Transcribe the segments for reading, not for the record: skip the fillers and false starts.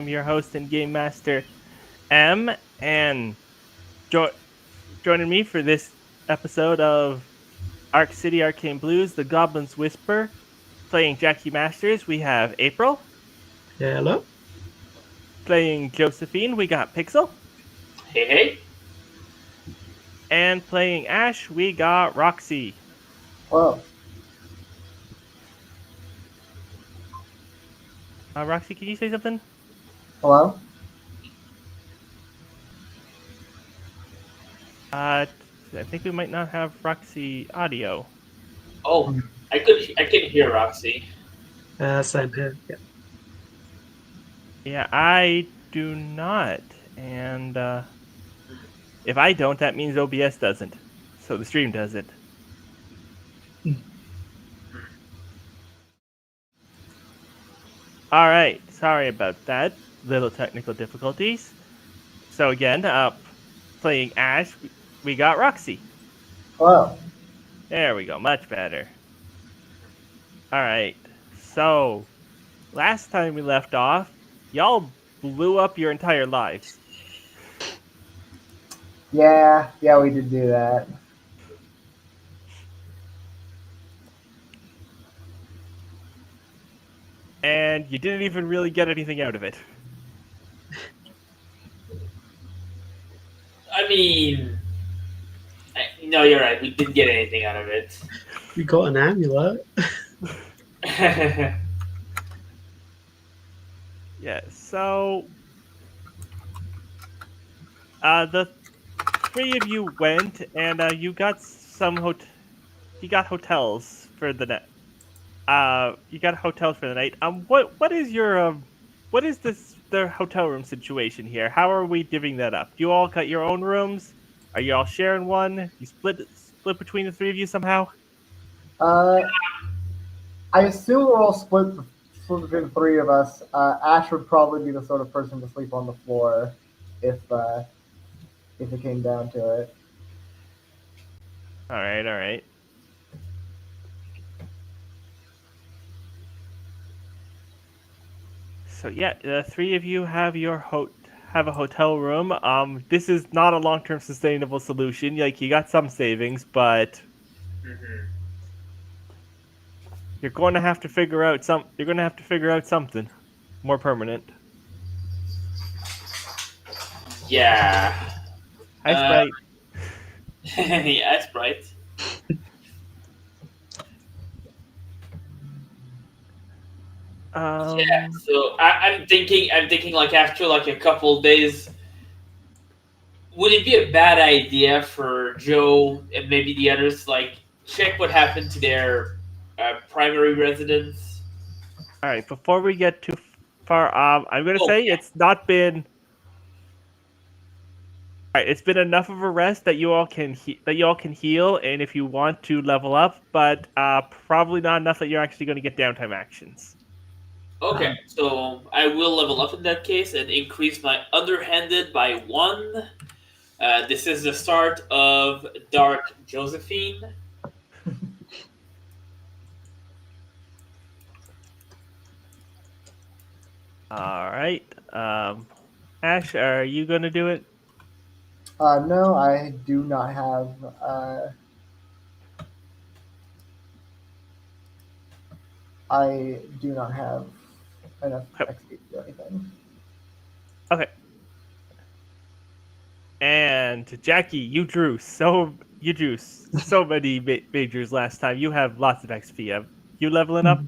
I'm your host and game master, M, and joining me for this episode of Arc City Arcane Blues, The Goblin's Whisper, playing Jackie Masters, we have April. Hello. Playing Josephine, we got Pixel. Hey, hey. And playing Ash, we got Roxy. Well, Roxy, can you say something? hello? I think we might not have Roxy audio. Oh, I can hear Roxy. Same here. Yeah. Yeah, I do not. And if I don't, that means OBS doesn't. So the stream does it. All right, sorry about that. Little technical difficulties. So again, playing Ash, we got Roxy. Hello. There we go, much better. All right, so last time we left off, y'all blew up your entire lives. Yeah, we did do that. And you didn't even really get anything out of it. I mean, no, you're right. We didn't get anything out of it. We got an amulet. Yeah, so the three of you went and you got you got hotels for the night. You got hotels for the night. What is your what is the hotel room situation here? How are we divvying that up? You all got your own rooms? Are you all sharing one? You split between the three of you somehow? Uh, I assume we're all split between the three of us. Ash would probably be the sort of person to sleep on the floor if it came down to it. All right. So yeah, the three of you have have a hotel room. This is not a long-term sustainable solution. Like, you got some savings, but you're going to have to figure out something more permanent. Yeah. Hi, Sprite. Yeah, that's right. Yeah. So I'm thinking like after like a couple days, would it be a bad idea for Joe and maybe the others like check what happened to their primary residence? All right, before we get too far, I'm gonna say yeah. it's not been. All right, it's been enough of a rest that you all can heal, and if you want to level up, but probably not enough that you're actually going to get downtime actions. Okay, so I will level up in that case and increase my underhanded by 1. This is the start of Dark Josephine. All right, Ash, are you going to do it? No, I do not have. I do not have enough XP to do anything. Okay. And Jackie, you drew so many majors last time. You have lots of XP. You leveling up?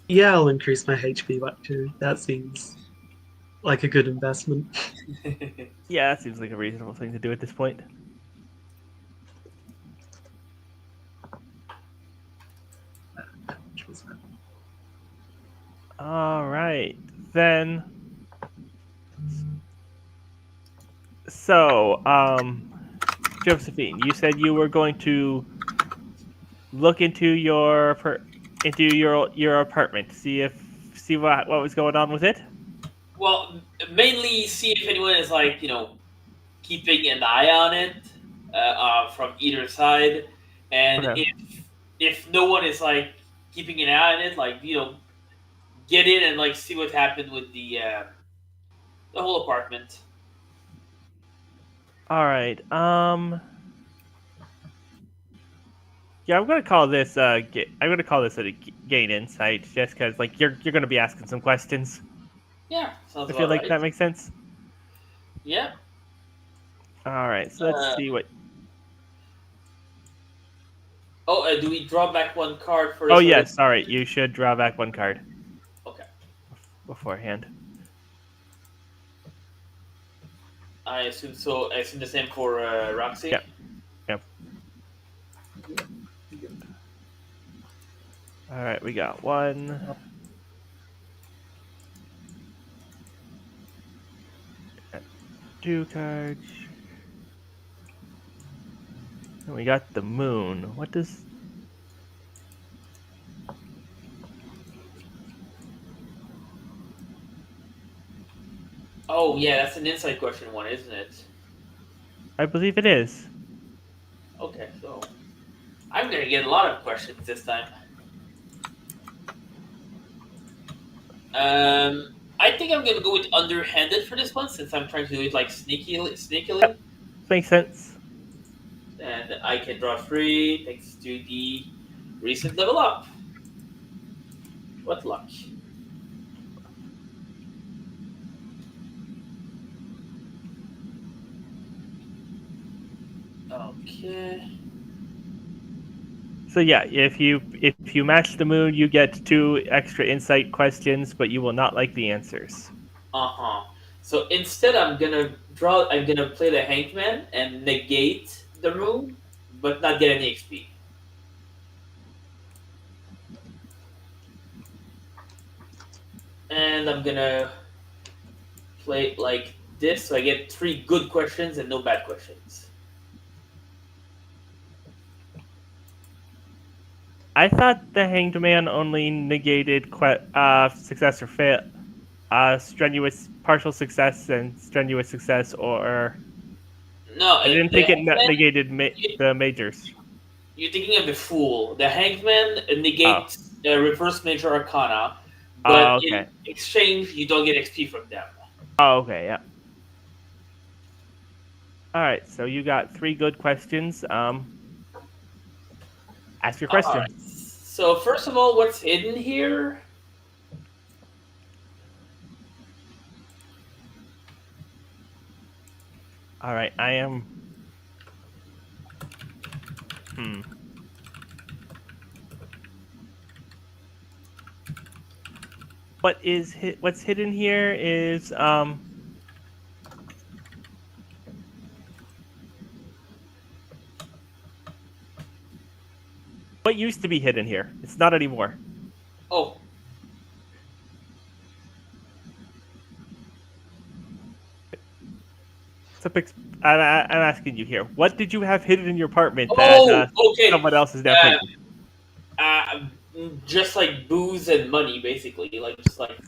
Yeah, I'll increase my HP back too. That seems like a good investment. Yeah, that seems like a reasonable thing to do at this point. All right, then. So, Josephine, you said you were going to look into your apartment, see what was going on with it. Well, mainly see if anyone is like keeping an eye on it from either side, and Okay. if if no one is like keeping an eye on it, like get in and like see what happened with the whole apartment. All right. Yeah, I'm gonna call this. I'm gonna call this a gain insight, just because like you're gonna be asking some questions. Yeah, sounds I feel about like right. that makes sense. Yeah. All right. So let's Uh, see what. oh, do we draw back one card for Oh this already? yes. Sorry. You should draw back one card Okay. beforehand. I assume so. I assume the same for Roxy. Yep. Yep. All right. We got one. Two cards. And we got the moon. What does? Oh yeah, that's an insight question one, isn't it? I believe it is. Okay, so I'm gonna get a lot of questions this time. I think I'm gonna go with underhanded for this one since I'm trying to do it like sneakily, Yep. Makes sense. and I can draw three thanks to the recent level up. What luck! Okay. So yeah, if you match the moon, you get 2 extra insight questions, but you will not like the answers. Uh-huh. So instead I'm gonna play the Hangman and negate the room, but not get any XP. And I'm gonna play it like this so I get 3 good questions and no bad questions. I thought the Hanged Man only negated success or fail, strenuous partial success and strenuous success, or No, I didn't the think it Hangman, negated you- the majors. you're thinking of the Fool. The Hangman Oh, negates reverse major arcana, but oh, in okay. exchange you don't get XP from them. Oh, okay, yeah. All right, so you got 3 good questions. Ask your question. Alright. So first of all, what's hidden here? All right, I am. Hmm. What's hidden here is what used to be hidden here. It's not anymore. Oh, I'm asking you here. What did you have hidden in your apartment that okay. someone else is now Uh, taking? uh, just like booze and money, basically, like just like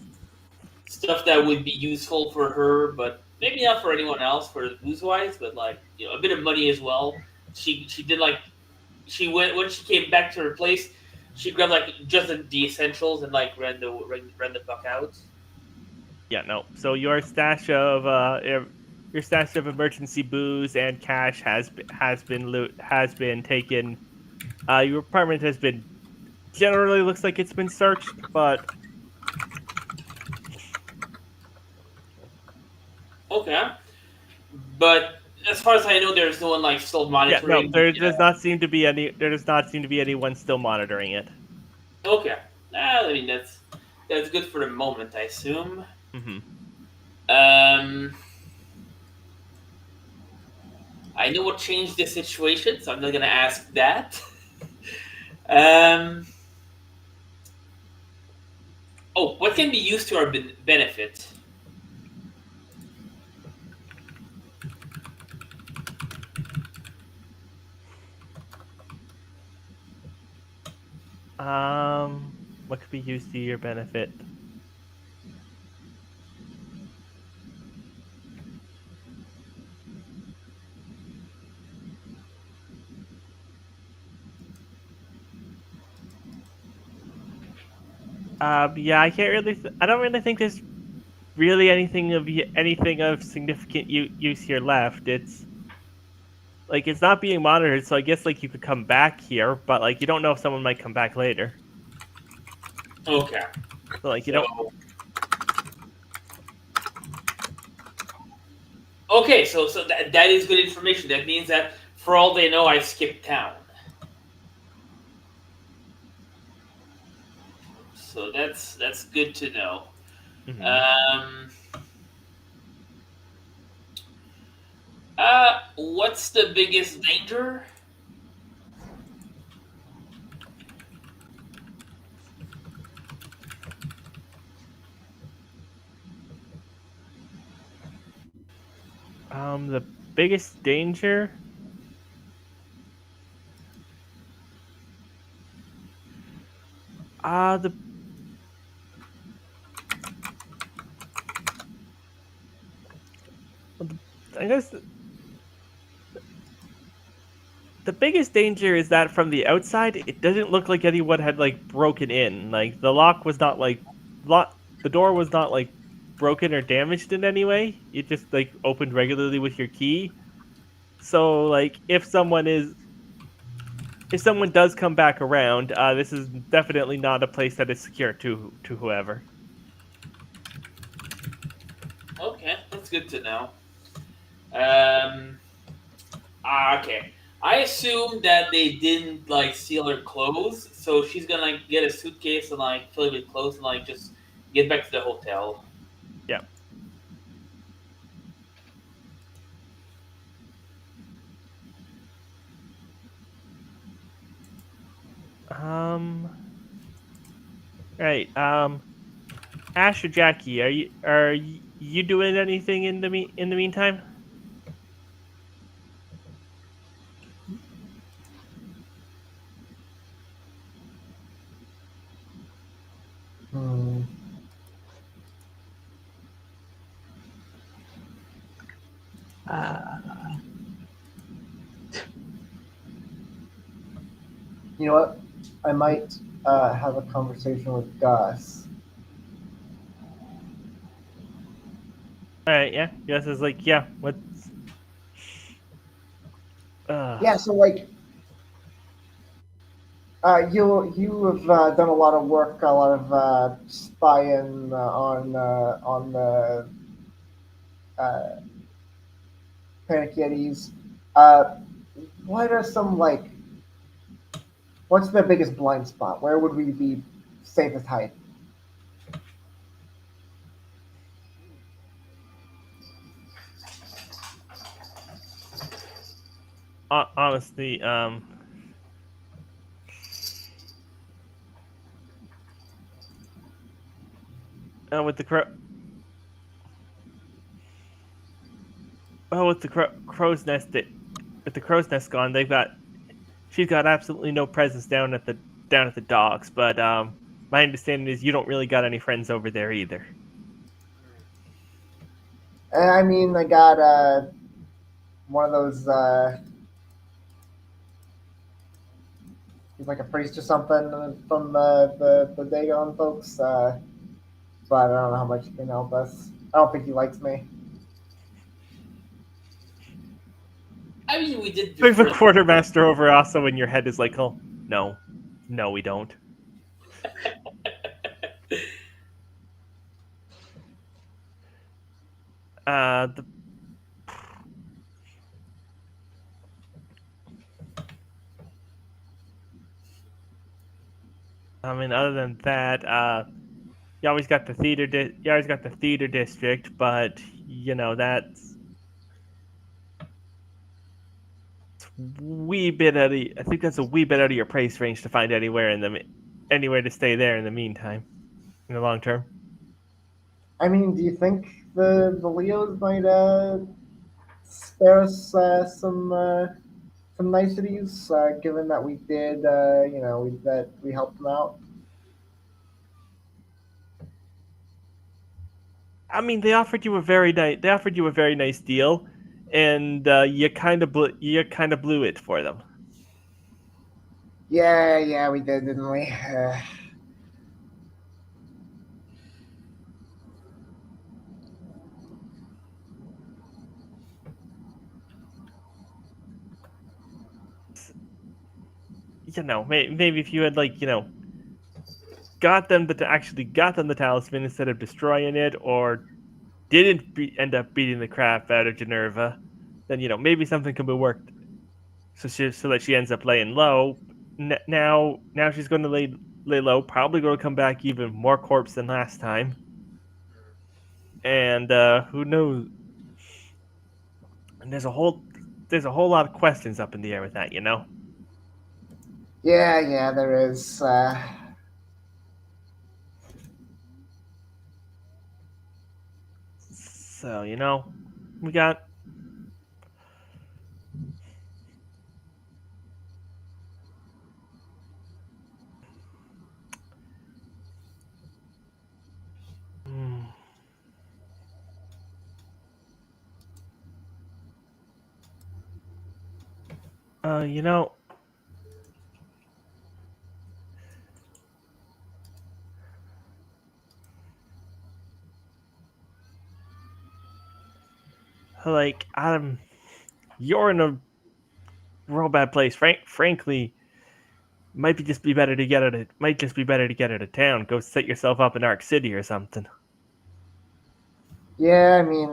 stuff that would be useful for her, but maybe not for anyone else for booze wise, but like a bit of money as well. She did like she went when she came back to her place. She grabbed like just the essentials and like ran the fuck out. Yeah, no. So your stash of emergency booze and cash has been taken. Your apartment has been generally looks like it's been searched, but Okay, but as far as I know, there's no one like still yeah, no. monitoring. There does not seem to be anyone still monitoring it. Okay, I mean that's good for the moment, I assume. Hmm. Um, I know what changed the situation, so I'm not gonna ask that. um, oh, what can be used to our benefit? What could be used to your benefit? Yeah, I can't really. I don't really think there's really anything of significant use here left. It's like it's not being monitored, so I guess like you could come back here, but like you don't know if someone might come back later. Okay. So like you So don't. okay, so that is good information. That means that for all they know, I skipped town. So that's good to know. Mhm. Um, what's the biggest danger? The biggest danger. The I guess the biggest danger is that from the outside, it doesn't look like anyone had like broken in. Like the lock was not like lock. The door was not like broken or damaged in any way. It just like opened regularly with your key. So like if someone does come back around, this is definitely not a place that is secure to whoever. Okay, that's good to know. Um, okay. I assume that they didn't like steal her clothes, so she's gonna like, get a suitcase and like fill it with clothes and like just get back to the hotel. Yeah. Um. Right. Ash or Jackie, are you doing anything in the meantime? Hmm. Uh, You know what? I might have a conversation with Gus. All right. Yeah. Gus is like, yeah. What's Yeah, so like you have done a lot of work, a lot of spying on the uh, Panic Yetis. Uh, what are some like? What's the biggest blind spot? Where would we be safest hide? honestly, with the crow's nest with the crow's nest gone, she's got absolutely no presence down at the docks. But my understanding is you don't really got any friends over there either. And I mean, I got one of those. He's like a priest or something from the Dagon folks. But I don't know how much he can help us. I don't think he likes me. I mean, we did There's a befriend. quartermaster over also, and your head is like, oh no, no, we don't. The I mean, other than that, you always got the you always got the theater district, but you know that's wee bit out of I think that's a wee bit out of your price range to find anywhere to stay there in the meantime, in the long term. I mean, do you think the Leos might spare us some niceties, given that we did, that we helped them out? I mean, they offered you a very nice deal, and you kind of blew it for them. Yeah, yeah, we did, didn't we? maybe if you had actually got them the talisman instead of destroying it, or end up beating the crap out of Generva, then maybe something could be worked so that she ends up laying low. Now she's going to lay low, probably going to come back even more corpse than last time, and who knows? And there's a whole lot of questions up in the air with that. Yeah, there is. So we got. Hmm, uh, you know, you're in a real bad place. Frankly, might just be better to get out of town. Go set yourself up in Arc City or something. Yeah, I mean,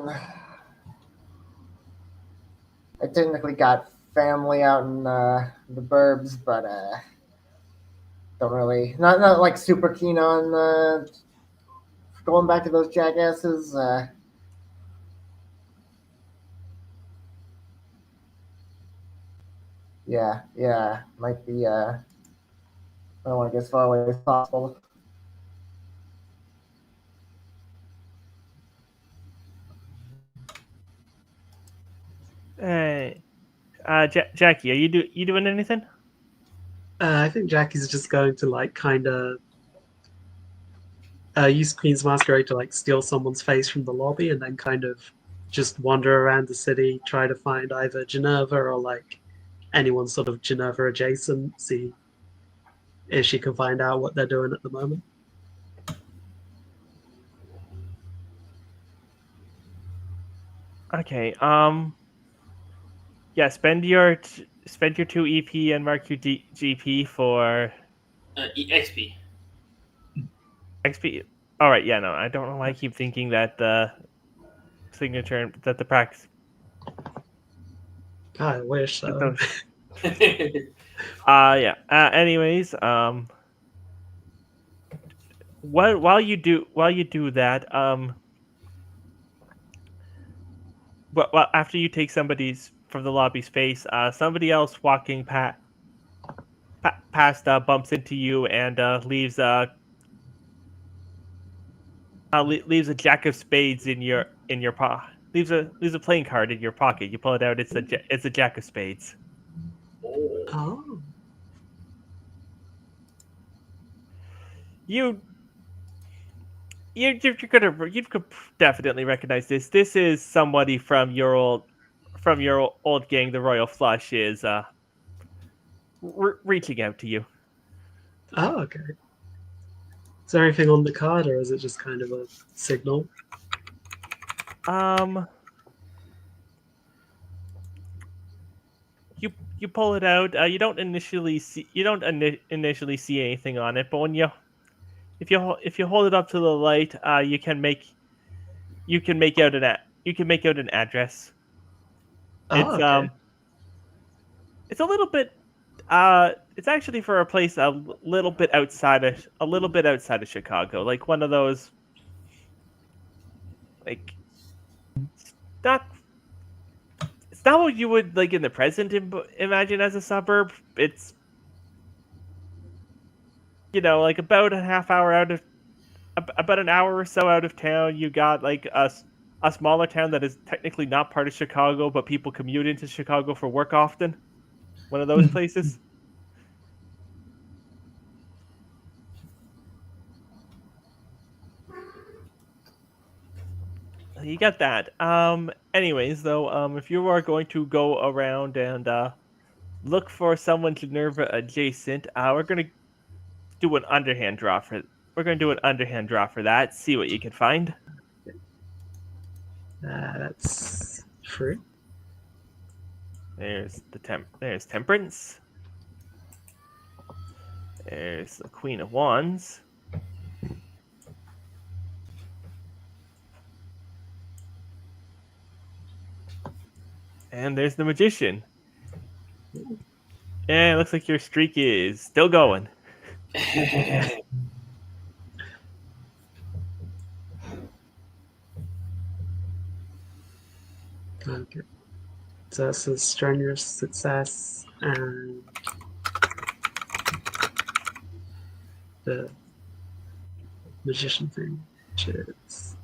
I technically got family out in the burbs, but don't really, not like super keen on going back to those jackasses. Yeah, might be. I don't want to get as far away as possible. Hey, Jackie, are you doing anything? I think Jackie's just going to like kind of use Queen's Masquerade to like steal someone's face from the lobby and then kind of just wander around the city, try to find either Geneva or like anyone sort of Geneva adjacent, see if she can find out what they're doing at the moment. Okay. Yeah. Spend your 2 EP and mark your GP for XP. XP. All right. Yeah. No, I don't know why I keep thinking that the signature that the practice God, I wish that so. those. Yeah. Anyways, while you do that, well, after you take somebody's from the lobby space, somebody else walking past bumps into you and leaves a jack of spades in your pocket. Leaves a playing card in your pocket. You pull it out. It's a jack of spades. Oh. Oh, You you could definitely recognize this. This is somebody from your old gang. The Royal Flush is reaching out to you. oh, okay. Is there anything on the card, or is it just kind of a signal? Um, you pull it out. You don't initially see anything on it, but if you hold it up to the light, you can make out an address. Oh, It's okay. it's a little bit it's actually for a place a little bit outside of Chicago, like one of those, like, not it's not what you would like in the present imagine as a suburb. It's like about a half hour about an hour or so out of town. You got like a smaller town that is technically not part of Chicago, but people commute into Chicago for work often. One of those places. You got that. Anyways, though, if you are going to go around and look for someone Geneva adjacent, do an underhand draw for. we're gonna do an underhand draw for that. See what you can find. That's true. There's Temperance. There's the Queen of Wands. And there's the Magician. And it looks like your streak is still going. Okay. So that's a strenuous success and the magician thing, which is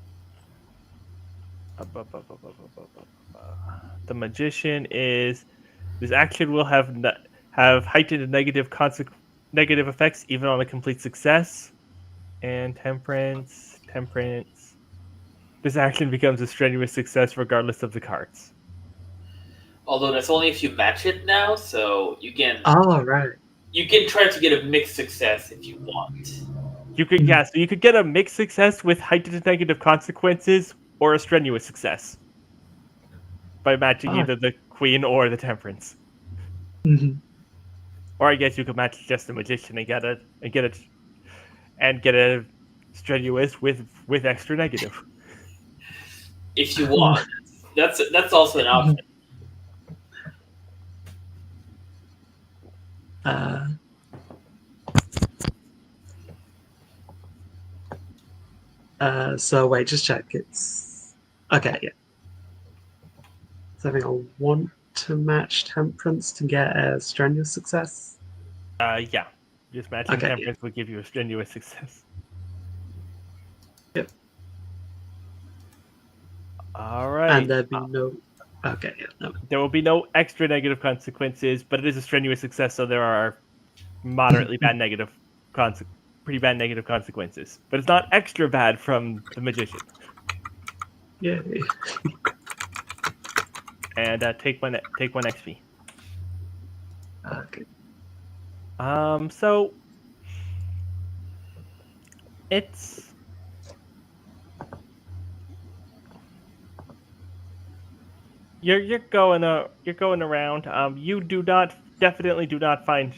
The Magician is this action will have heightened negative negative effects even on a complete success. And Temperance. This action becomes a strenuous success regardless of the cards. Although that's only if you match it now, so you can right. you can try to get a mixed success if you want. You could so you could get a mixed success with heightened negative consequences or a strenuous success by matching either the Queen or the Temperance. Mhm. Or I guess you could match just the Magician and get a strenuous with extra negative. If you want, that's also an option. So wait, just check. It's okay. Yeah. So I think I want to match Temperance to get a strenuous success. Yeah. Just matching Okay, Temperance will give you a strenuous success. Yep. All right. And there'd be no. Okay. Yeah. No. There will be no extra negative consequences, but it is a strenuous success, so there are moderately bad pretty bad negative consequences. But it's not extra bad from the Magician. Yay. And take one XP. Okay. So it's you're going around. You definitely do not find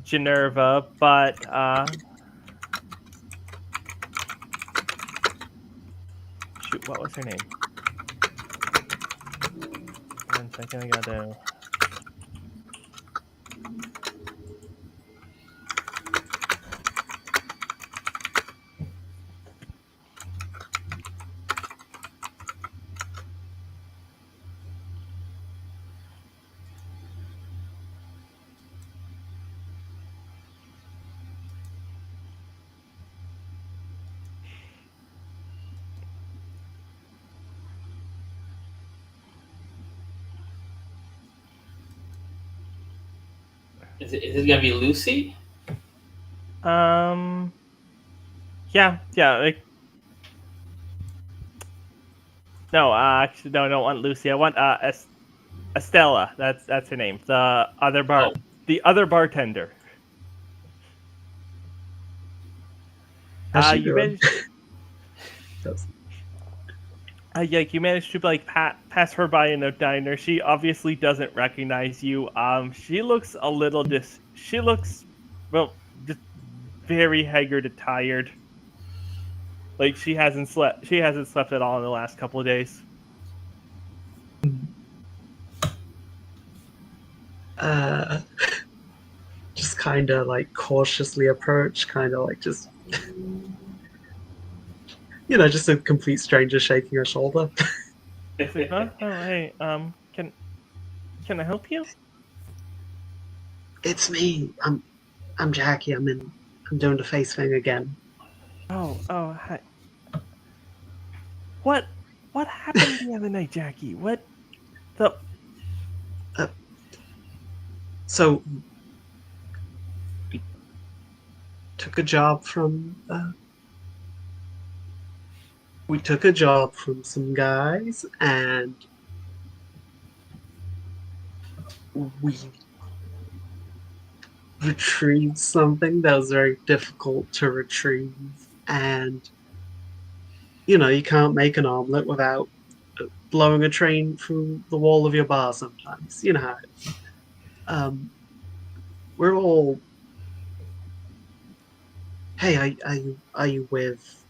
Generva, but shoot, what was her name? 1 second, I gotta. Is it gonna be Lucy? Yeah, like. No, actually, no, I don't want Lucy. I want Estella. That's her name. The other bartender. How's she You doing? yeah, you managed to like pass her by in a diner. She obviously doesn't recognize you. She looks a little She looks, well, just very haggard and tired. Like she hasn't slept. She hasn't slept at all in the last couple of days. Just kind of like cautiously approach, kind of like just. Just a complete stranger shaking her shoulder. Huh? Oh, hey, can I help you? It's me. I'm Jackie. I'm doing the face thing again. Oh, hi. What happened the other night, Jackie? What the? So we took a job from. We took a job from some guys, and we retrieved something that was very difficult to retrieve. And, you can't make an omelet without blowing a train through the wall of your bar sometimes. You know how it is. We're all Hey, are you with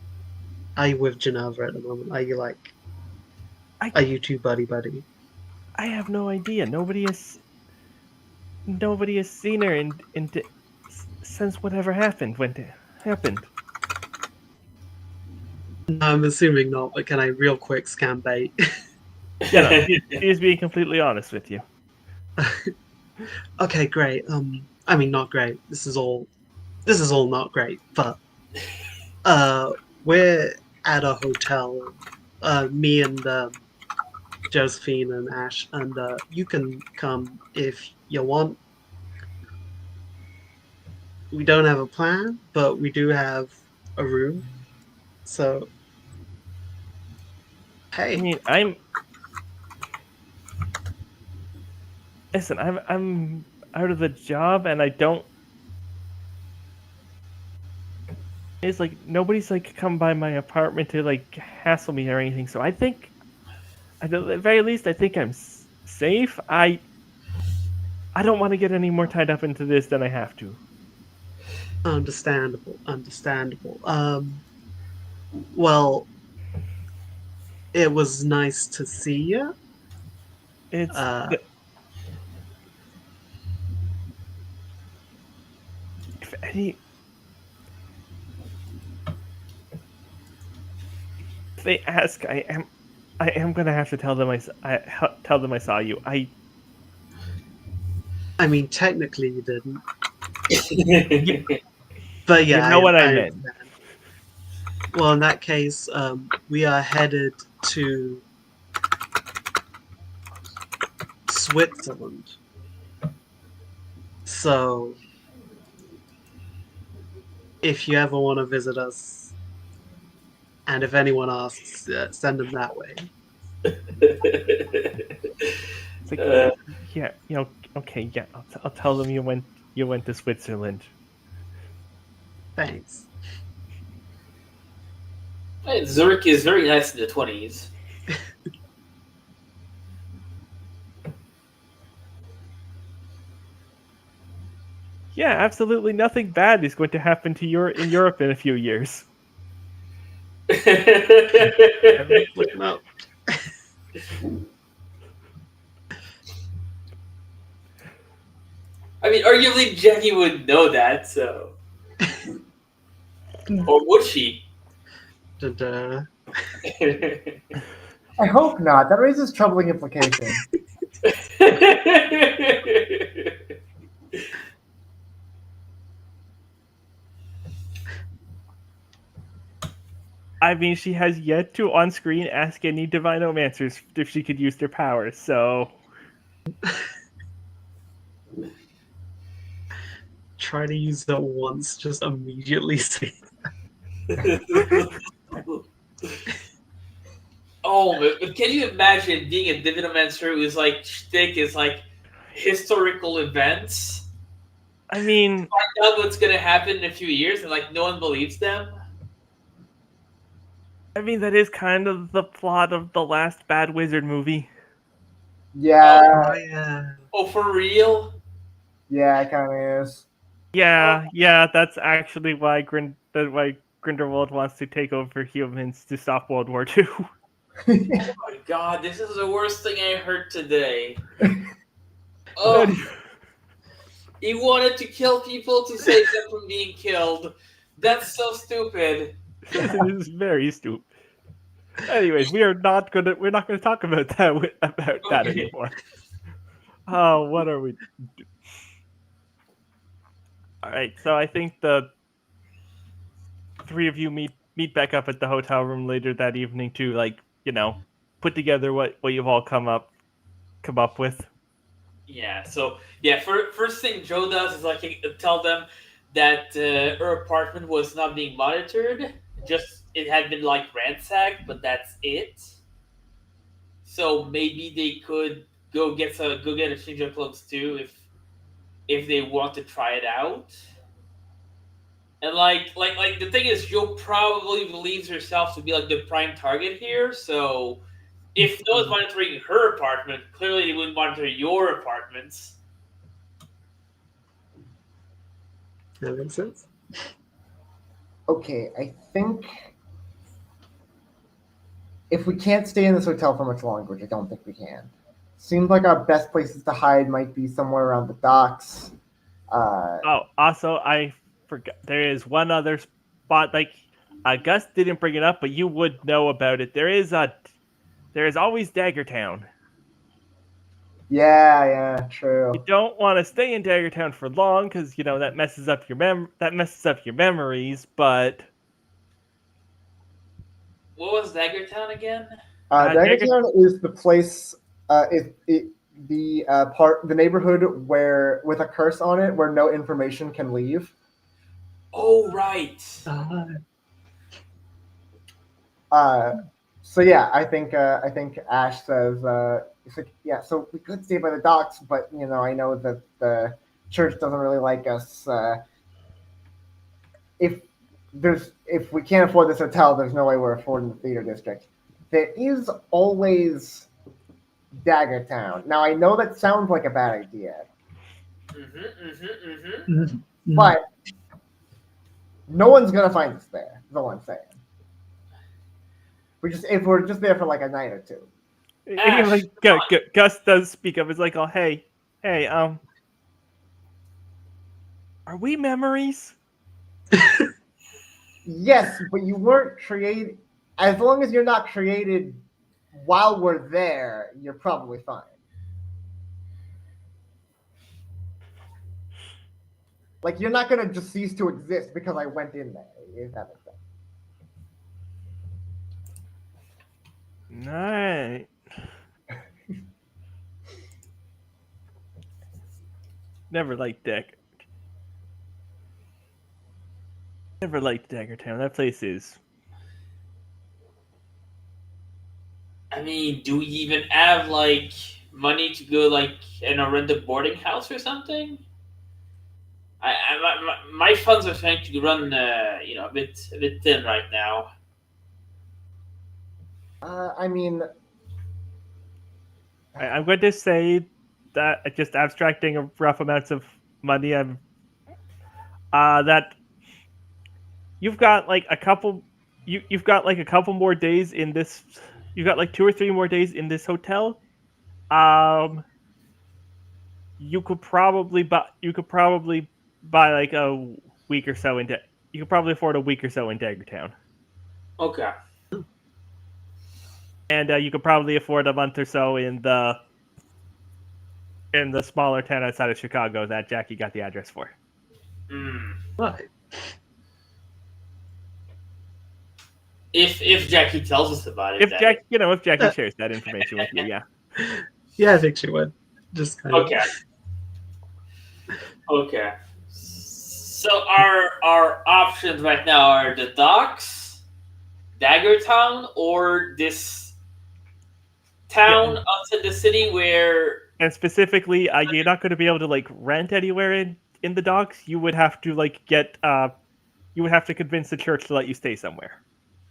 Geneva at the moment? Are you like I are you two buddy buddy? I have no idea. Nobody has seen her since whatever happened when it happened. No, I'm assuming not, but can I real quick scan bait? You know, she is being completely honest with you. Okay, great. I mean not great. This is all not great, but uh we're at a hotel, me and Josephine and Ash, and you can come if you want. We don't have a plan, but we do have a room. So I hey, mean, I'm out of the job and I don't. It's like nobody's like come by my apartment to like hassle me or anything. So I think, at the very least, I think I'm safe. I don't want to get any more tied up into this than I have to. understandable, understandable. Well, it was nice to see you. It's Uh, if any if they ask, I am gonna have to tell them tell them I saw you. I mean, technically you didn't, You, but you yeah, know what I I meant. understand. Well, in that case, we are headed to Switzerland. So if you ever want to visit us, and if anyone asks, send them that way. It's like, yeah, okay, yeah, I'll tell them you went to Switzerland. Thanks. Zurich is very nice in the 20s. Yeah, absolutely nothing bad is going to happen to in Europe in a few years. Everyone's looking up. I mean, arguably Jackie would know that, so. Or would she? Da-da. I hope not. That raises troubling implications. I mean, she has yet to on screen ask any divinomancers if she could use their powers, so Try to use that once, just immediately see. Oh, but can you imagine being a divinomancer whose like shtick is like historical events? I mean, Find out what's gonna happen in a few years, and like no one believes them. that is kind of the plot of the last Bad Wizard movie. Yeah, Oh, for real? yeah, it kind of is. Yeah, that's actually why Grindelwald wants to take over humans to stop World War II. Oh my god, this is the worst thing I heard today. Oh, he wanted to kill people to save them from being killed. That's so stupid. It is very stupid. Anyways, we're not gonna talk about that Okay. anymore. Oh, what are we? All right, so I think the three of you meet back up at the hotel room later that evening to put together what you've all come up with. Yeah, so yeah, first thing Joe does is like tell them that her apartment was not being monitored. Just it had been like ransacked, but that's it. So maybe they could go get a change of clothes too if they want to try it out. And like the thing is, Joe probably believes herself to be like the prime target here. So if no one's monitoring her apartment, clearly they wouldn't monitor your apartments. That makes sense. Okay, I think if we can't stay in this hotel for much longer, which I don't think we can, seems like our best places to hide might be somewhere around the docks. Oh, also, I forgot. There is one other spot. Like, Gus didn't bring it up, but you would know about it. There is always Daggertown. Yeah, You true. don't want to stay in Daggertown for long because that messes up your memories. But What was Daggertown again? Dagger, Daggertown is the place. The neighborhood where with a curse on it where no information can leave. Oh, right. Uh, Uh, so yeah, I think Ash says it's like yeah. So we could stay by the docks, but I know that the church doesn't really like us. If we can't afford this hotel, there's no way we're affording the theater district. There is always Daggertown. Now I know that sounds like a bad idea, but no one's gonna find us there. Is all I'm saying. If we're just there for like a night or two. Ash, like Gus does speak up. It's like, oh hey, are we memories? Yes, but you weren't created. As long as you're not created while we're there, you're probably fine. Like you're not gonna just cease to exist because I went in there. If that makes sense. Right. Never liked Deck. Never liked Daggertown. That place is. I mean, do we even have like money to go like in a rent a boarding house or something? My funds are trying to run, a bit thin right now. I mean, I'm going to say that just abstracting a rough amounts of money, that you've got like a couple. You've got like a couple more days in this. You've got like 2 or 3 more days in this hotel. Um, you could probably buy like a week or so into. You could probably afford a week or so in Daggertown, Okay. and you could probably afford a month or so in the smaller town outside of Chicago that Jackie got the address for. Hmm. right. If Jackie tells us about it, that If Jackie shares that information with you, yeah. Yeah, I think she would. Just kind of. okay. Okay. So our options right now are the docks, Daggertown, or this town outside the city where. And specifically, you're not going to be able to like rent anywhere in the docks. You would have to like you would have to convince the church to let you stay somewhere.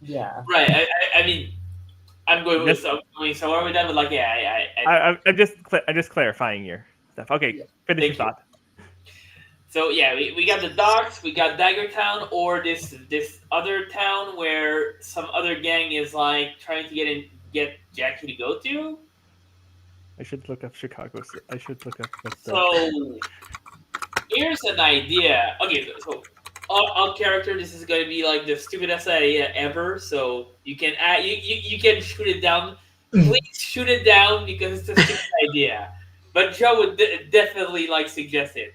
yeah. Right. I mean, I'm going Just- going somewhere with that, but like, yeah, I'm just clarifying your stuff. Okay, Yeah. finish your Thank you. thought. So yeah, we got the docks, we got Daggertown, or this other town where some other gang is like trying to get Jackie to go to. I should look up Chicago. I should look up what the. So here's an idea. Okay, so all character, this is going to be like the stupidest idea ever. So you can add, you can shoot it down. Please shoot it down because it's a stupid idea. But Joe would definitely like suggest it.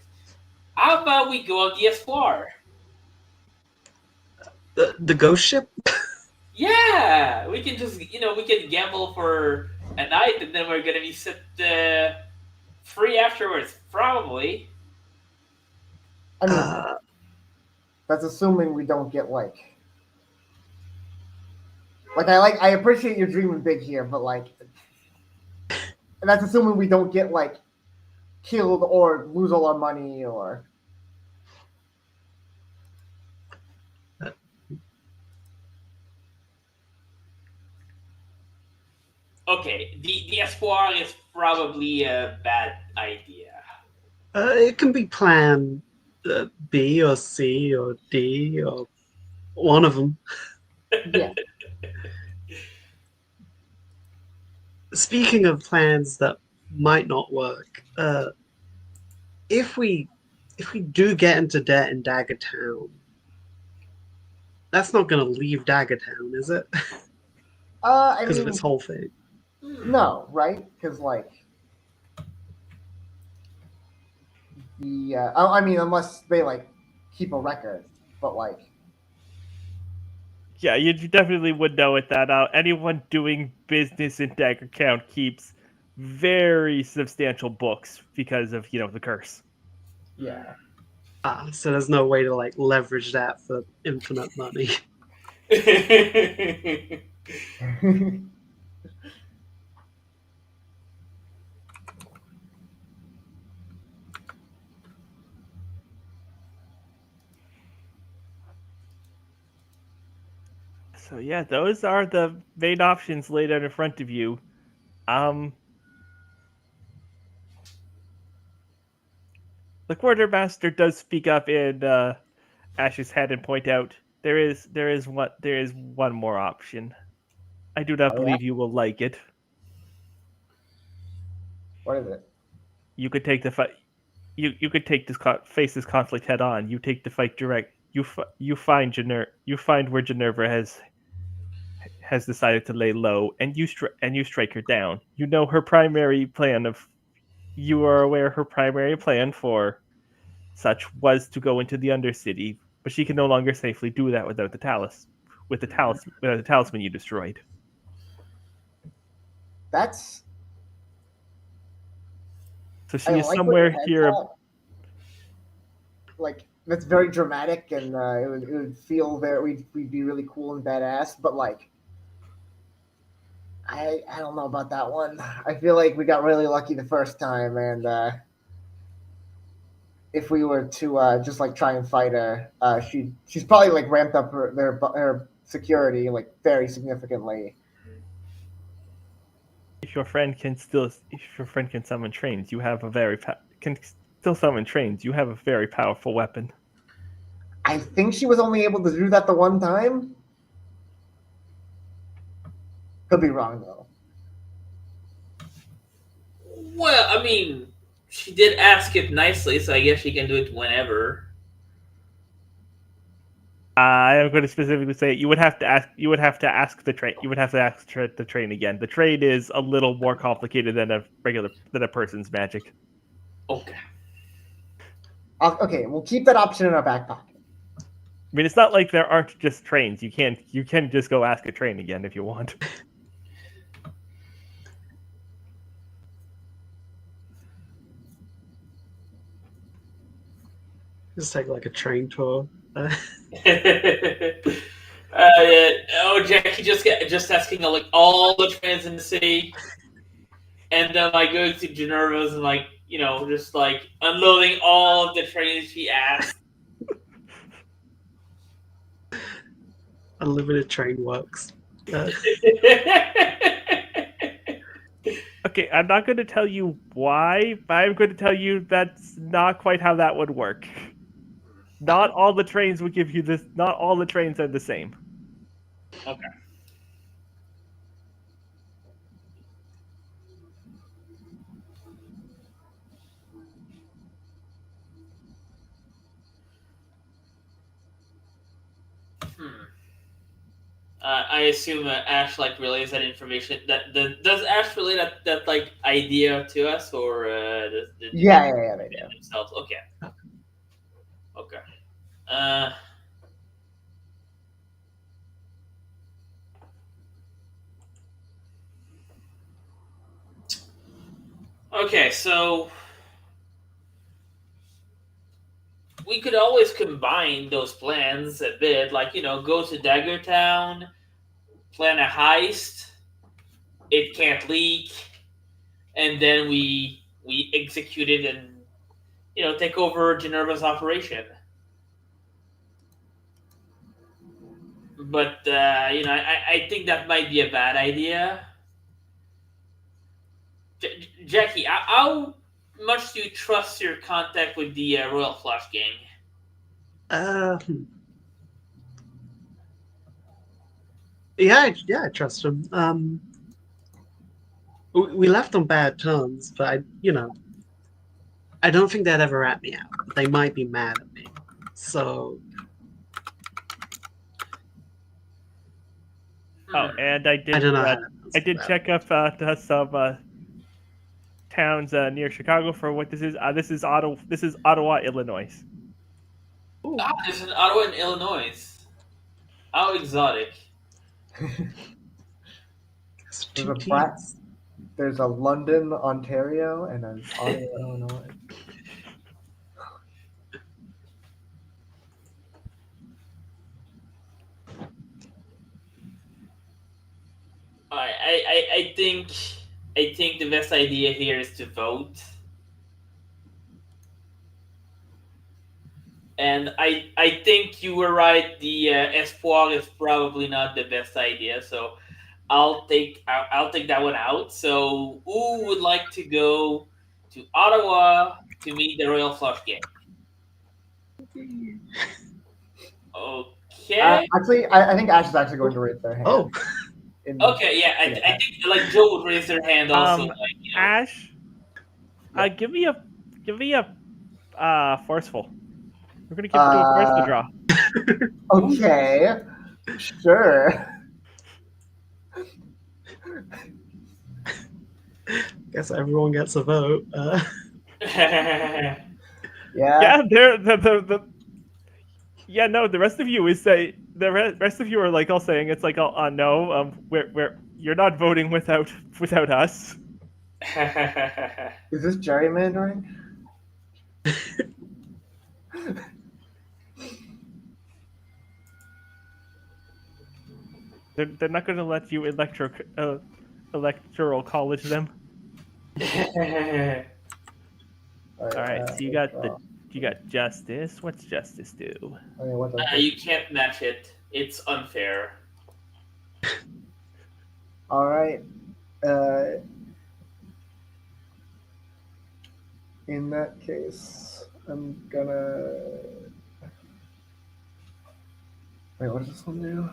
How about we go on the Espoir? The ghost ship? Yeah, we can just we can gamble for a night and then we're gonna be set free afterwards, probably. I mean, Uh, that's assuming we don't get like. I appreciate you're dreaming big here, but like, that's assuming we don't get like killed or lose all our money or. Okay, the Espoir is probably a bad idea. it can be plan B or C or D or One of them. Yeah. Speaking of plans that might not work, if we if we do get into debt in Dagger Town, that's not going to leave Dagger Town, is it? I Because of its mean, whole thing. no, right? Because like the I mean, unless they like keep a record, but like Yeah, you definitely would know it that anyone doing business in Dagger Count keeps very substantial books because of the curse. yeah. So there's no way to like leverage that for infinite money. So yeah, those are the main options laid out in front of you. Um, the quartermaster does speak up in Ash's head and point out there is one more option. I do not Oh yeah. believe you will like it. What is it? You could take the fight. You could take face this conflict head on. You take the fight direct. You find You find where Geneva has decided to lay low, and you strike her down. You know her primary plan of. You are aware her primary plan for such was to go into the Undercity, but she can no longer safely do that without the talisman you destroyed. That's So I she is like where your somewhere head's here. at. Like that's very dramatic, and it would feel very we'd be really cool and badass. But like, I don't know about that one. I feel like we got really lucky the first time, and if we were to just like try and fight her, she's probably like ramped up her security like very significantly. If your friend can summon trains, you have a can still summon trains. You have a very powerful weapon. I think she was only able to do that the one time. Could be wrong though. Well, I mean, she did ask it nicely, so I guess she can do it whenever. I am going to specifically say you would have to ask. You would have to ask the train. You would have to ask the train again. The train is a little more complicated than a person's magic. Okay. Okay, we'll keep that option in our back pocket. I mean, it's not like there aren't just trains. You can just go ask a train again if you want. Just take like a train tour. Yeah. Oh, Jackie just asking like all the trains in the city, and then like going to Generva's and like just like unloading all of the trains she asked. Unlimited train works. Okay, I'm not going to tell you why, but I'm going to tell you that's not quite how that would work. Not all the trains would give you this. Not all the trains are the same. Okay. I assume Ash like relays that information. Does Ash relay that like idea to us, or did they Yeah, they do. themselves? Okay. Okay. Uh, okay, so we could always combine those plans a bit, like go to Dagger Town, plan a heist. It can't leak, and then we execute it and take over Generva's operation. But I think that might be a bad idea. Jackie, how much do you trust your contact with the Royal Flush Gang? Uh, I trust him. We left on bad terms, but I don't think they'd ever rat me out. But they might be mad at me. So Oh, Hmm. and I I did don't know how to I answer did that. check up to some towns near Chicago for what this is. This is Ottawa. This is Ottawa, Illinois. Ah, there's an Ottawa in Illinois. How exotic. It's There's two a Brat, T's. there's a London, Ontario, and an Ottawa, Illinois. I think the best idea here is to vote. And I think you were right. The Espoir is probably not the best idea, so I'll take that one out. So who would like to go to Ottawa to meet the Royal Flush Gang? Okay. Actually, I think Ash is actually going to raise their hand. Oh, Okay. Yeah. I think like Joe would raise their hand also. Like Ash, Yeah. give me a forceful. We're gonna keep it to a forceful Uh, draw. okay, sure. guess everyone gets a vote. Yeah. Yeah, yeah, no, the rest of you is say rest of you are like all saying it's like no, we're you're not voting without us. Is this gerrymandering? They're not going to let you electoral college them. All right, so you got justice. What's justice do? Okay, what does this? You can't match it. It's unfair. All right. Uh, in that case, I'm gonna. Wait, what does this one do?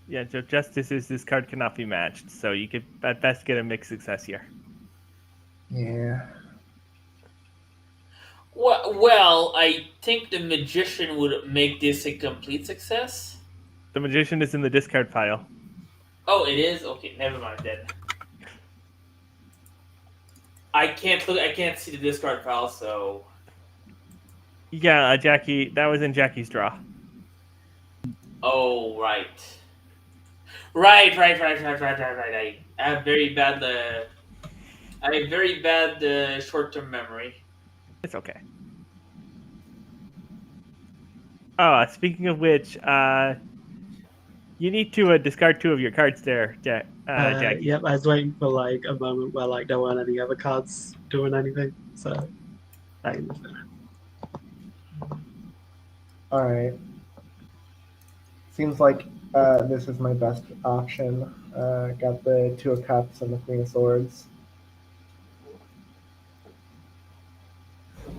Yeah, so justice is this card cannot be matched, so you could at best get a mixed success here. Yeah. Well, I think the magician would make this a complete success. The magician is in the discard pile. Oh, it is? Okay, never mind then. I can't see the discard pile, so Yeah, Jackie, that was in Jackie's draw. oh right. I have very bad short-term memory. It's okay. Oh, speaking of which, you need to discard 2 of your cards there, Jackie. Yep, I was waiting for like a moment where like there weren't any other cards doing anything. So I All right. Seems like this is my best option. Got the Two of Cups and the Queen of Swords.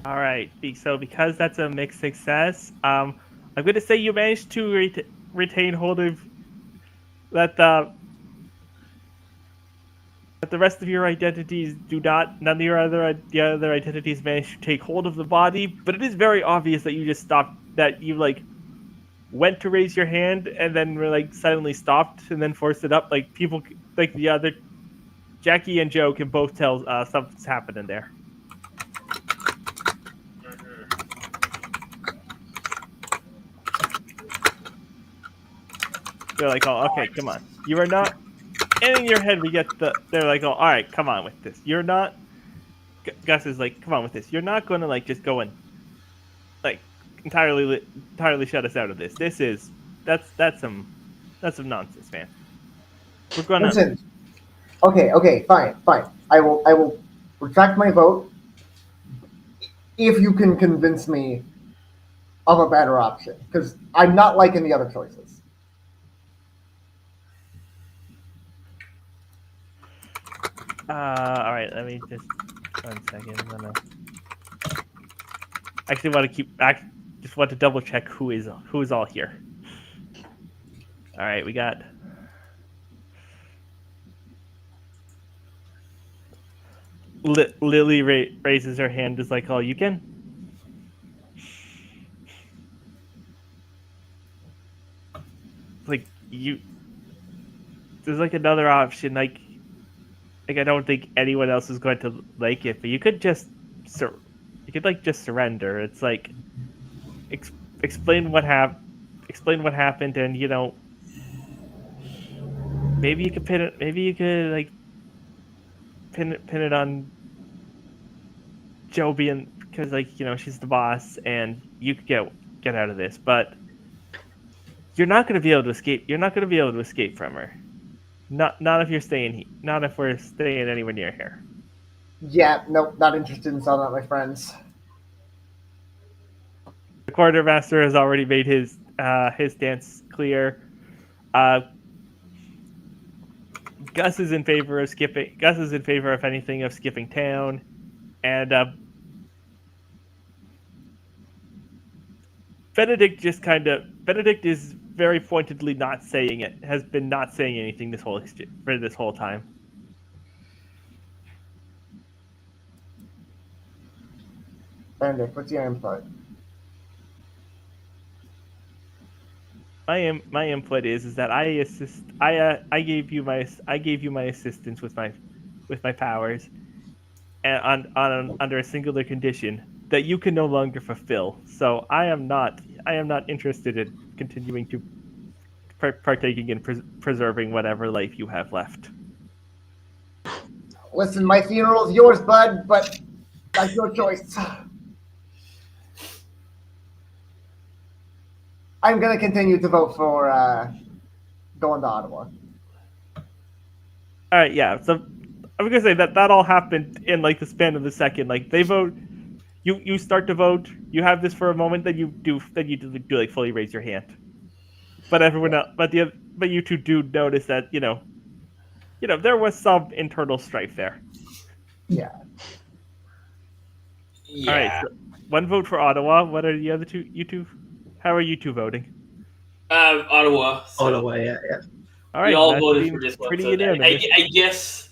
All right. So because that's a mixed success, I'm going to say you managed to retain hold of that. That the rest of your identities do not. None of the other identities manage to take hold of the body. But it is very obvious that you just stopped. That you like went to raise your hand and then were like suddenly stopped and then forced it up. Like people, like the other Jackie and Joe can both tell something's happening there. They're like, oh, okay, come on. You are not. And in your head, we get the. They're like, oh, all right, come on with this. You're not. Gus is like, come on with this. You're not going to like just go and like entirely shut us out of this. This is that's some nonsense, man. We're gonna. Listen. Okay, fine. I will retract my vote if you can convince me of a better option, because I'm not liking the other choices. All right. Let me just 1 second. I'm gonna. Actually, want to keep. I just want to double check who is all here. All right, we got. Lily raises her hand, just like, "Oh, you can." Like you, there's like another option. Like I don't think anyone else is going to like it, but you could just, you could like just surrender. It's like ex- explain what explain what happened, and maybe you could pin it. Maybe you could like pin it on Joe being, because like she's the boss, and you could get out of this, but you're not going to be able to escape. You're not going to be able to escape from her. Not if you're staying. Not if we're staying anywhere near here. Yeah, nope, not interested in selling out my friends. The quartermaster has already made his stance clear. Uh, Gus is in favor of skipping. Gus is in favor, if anything, of skipping town, and Benedict is very pointedly not saying it. Has been not saying anything for this whole time. Benedict, what's your input? My input is that I gave you my assistance with my powers, and under a singular condition that you can no longer fulfill. So I am not interested in continuing to partaking in preserving whatever life you have left. Listen, my funeral's yours, bud, but that's your choice. I'm gonna continue to vote for going to Ottawa. All right, yeah. So I'm gonna say that all happened in like the span of a second. Like they vote, you start to vote. You have this for a moment, then you do like fully raise your hand. But everyone else, but you two do notice that there was some internal strife there. Yeah. All right, Yeah. so one vote for Ottawa. What are the other two? You two, how are you two voting? Ottawa. So Ottawa, yeah, yeah. All we right, all that voted for seems this one. pretty So unanimous.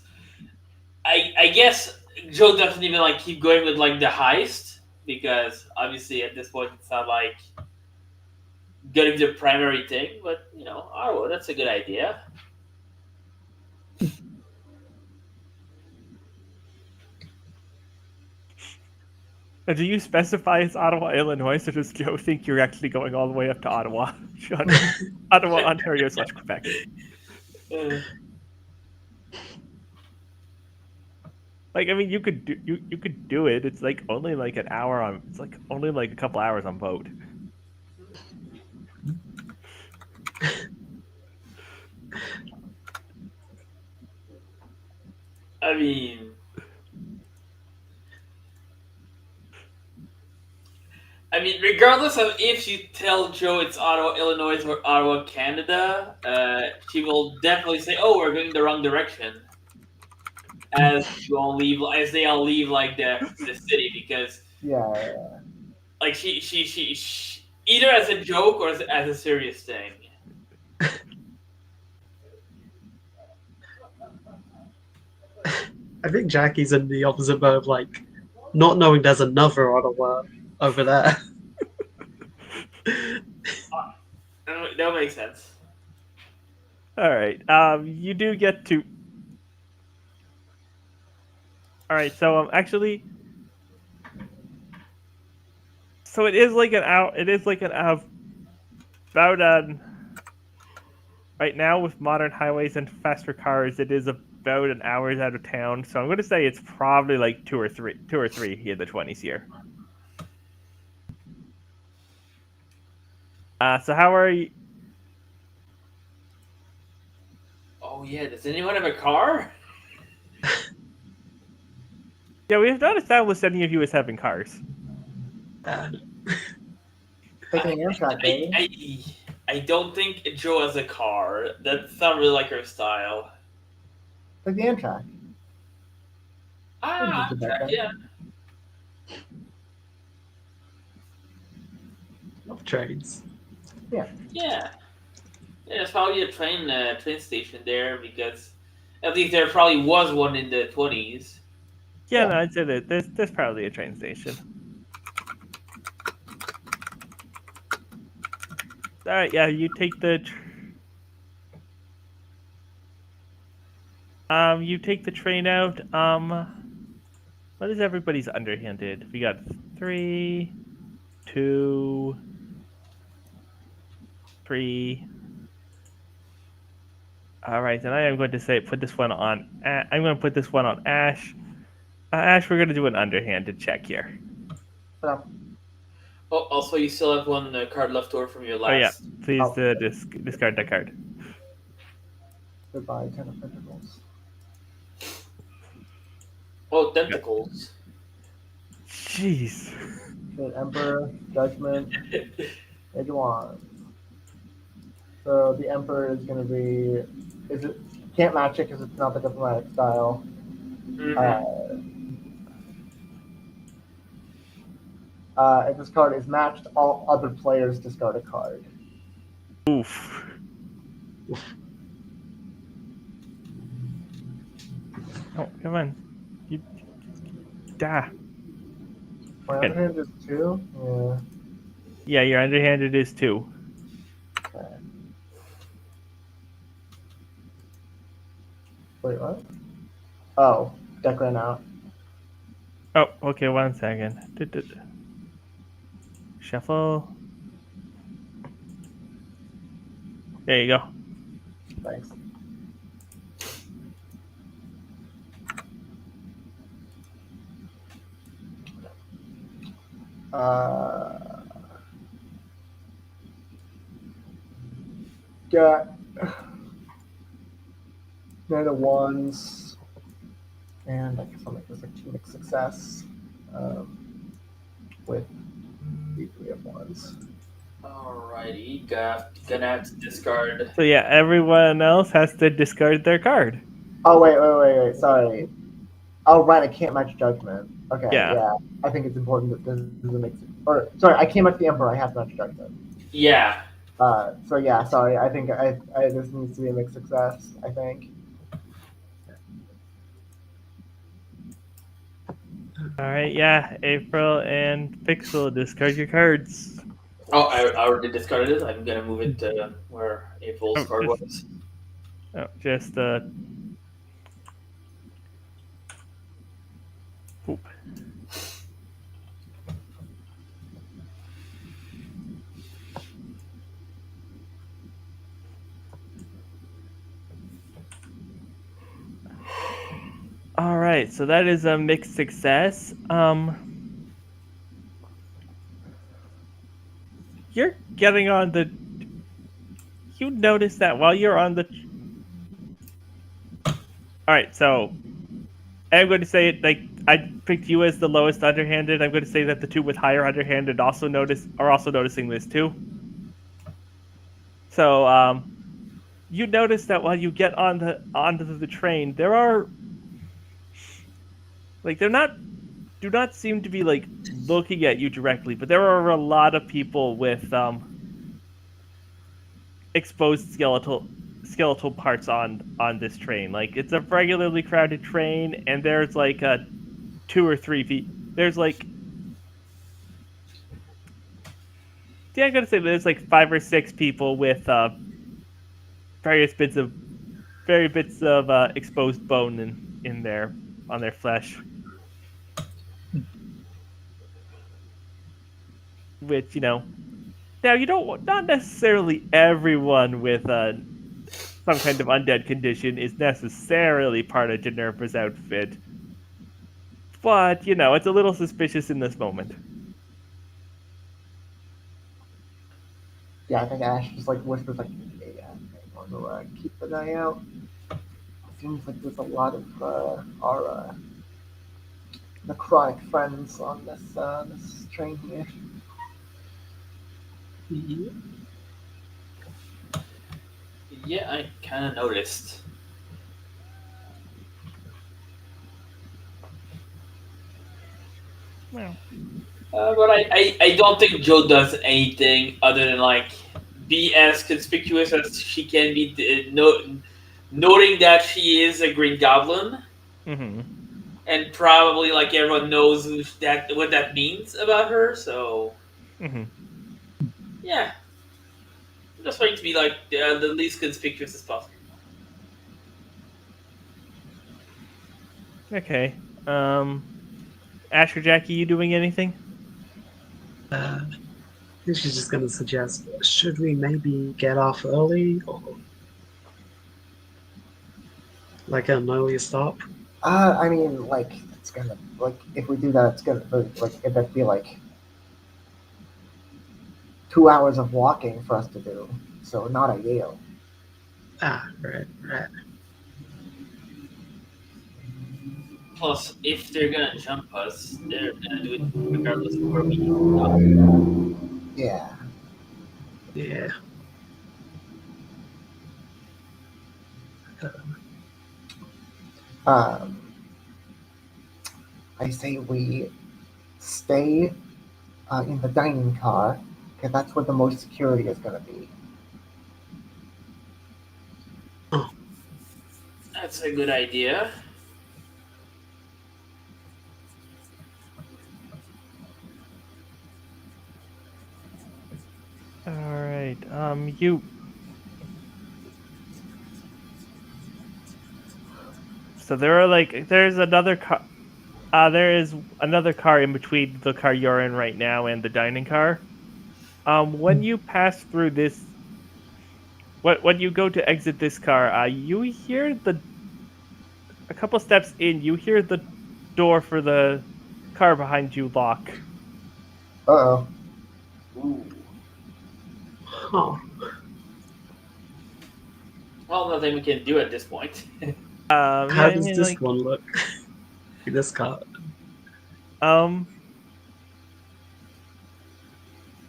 I guess Joe doesn't even like keep going with like the heist because obviously at this point it's not like gonna be the primary thing. But Ottawa, that's a good idea. Do you specify it's Ottawa, Illinois, or does Joe think you're actually going all the way up to Ottawa, Ottawa, Ontario / Quebec? Uh, Like, I mean, you could do it. It's like only like an hour on. It's like only like a couple hours on boat. I mean, regardless of if you tell Joe it's Ottawa, Illinois, or Ottawa, Canada, she will definitely say, "Oh, we're going the wrong direction." As they all leave like the city because Yeah. like she either as a joke or as a serious thing. I think Jackie's in the opposite boat of like not knowing there's another Ottawa over there. That makes sense. All right. You do get to. All right. So actually, so it is like an hour. It is like an hour. About right now with modern highways and faster cars, it is about an hour's out of town. So I'm going to say it's probably like two or three in the 20s here. So how are you? Oh yeah, does anyone have a car? Yeah, we have not established any of you as having cars. Taking an Amtrak, baby. I don't think Joe has a car. That's not really like her style. Take the Amtrak. Ah, yeah. Love trains. Yeah. Yeah, there's probably a train station there because at least there probably was one in the 20s. Yeah, Yeah. no, I'd say that there's probably a train station. All right, yeah, you take you take the train out. What is everybody's underhanded? We got 3, 2, 3. All right, and I am going to say put this one on. I'm going to put this one on Ash. Ash, we're going to do an underhanded check here. Yeah. Oh, also, you still have one card left over from your Oh yeah, last. please Oh. discard that card. Goodbye, Ten of Pentacles. Oh, tentacles. Jeez. Good Emperor, Judgment, Page of Wands. So the Emperor is going to be. Is it can't match it because it's not the diplomatic style. Mhm. If this card is matched, all other players discard a card. Oof. Oh, come on. You. Da. My Good. other hand is 2. Yeah. Yeah, your underhanded is 2. Okay. Wait, what? Oh, deck ran out. Oh, okay, 1 second. Shuffle. There you go. Thanks. Got Knight of Wands, and I guess I'll make this a mixed success with the Three of Wands. Alrighty, gonna have to discard. So yeah, everyone else has to discard their card. Oh wait! Sorry. Oh right, I can't match Judgment. Okay, Yeah. yeah. I think it's important that this doesn't make. Or sorry, I can't match the Emperor. I have to match Judgment. Yeah. So yeah, sorry. I think I this needs to be a mixed success. I think. All right, yeah. April and Pixel, discard your cards. Oh, I already discarded it. I'm gonna move it to where April's Oh, card just- was. Oh, just Oop. All right, so that is a mixed success. You're getting on the. You notice that while you're on the. All right, so I'm going to say it like I picked you as the lowest underhanded. I'm going to say that the two with higher underhanded are also noticing this too. So you notice that while you get onto the train, there are like do not seem to be like looking at you directly, but there are a lot of people with exposed skeletal parts on this train. Like it's a regularly crowded train, and there's like 2 or 3 feet. There's like yeah, I'm gonna say there's like 5 or 6 people with various bits of exposed bone in their on their flesh, which now you don't not necessarily everyone with some kind of undead condition is necessarily part of Generva's outfit, but it's a little suspicious in this moment. Yeah, I think Ash just like whispers like, "Yeah, I want to keep an eye out." Seems like there's a lot of our necrotic friends on this train here. Yeah. Yeah, I kind of noticed. Well, But I don't think Joe does anything other than like be as conspicuous as she can be, noting that she is a Green Goblin, Mm-hmm. and probably like everyone knows what that means about her. So Mm-hmm. yeah, I'm just trying to be like the least conspicuous as possible. Okay. Ash or Jackie, you doing anything? I think she's just going to suggest, should we maybe get off early or like an earlier stop? I mean, like it's gonna like if we do that, it's gonna like it'd be like 2 hours of walking for us to do. So not ideal. Ah, right, right. Plus, if they're gonna jump us, they're gonna do it regardless of where we stop. Yeah. Yeah. Um, I say we stay in the dining car because that's where the most security is going to be. Oh, That's a good idea. All right. You. So there's another car. There is another car in between the car you're in right now and the dining car. When you pass through this, when you go to exit this car, you hear a couple steps in. You hear the door for the car behind you lock. Uh-oh. Ooh. huh. Well, nothing we can do at this point. How Yeah, I does mean, this like, one look? This car. um,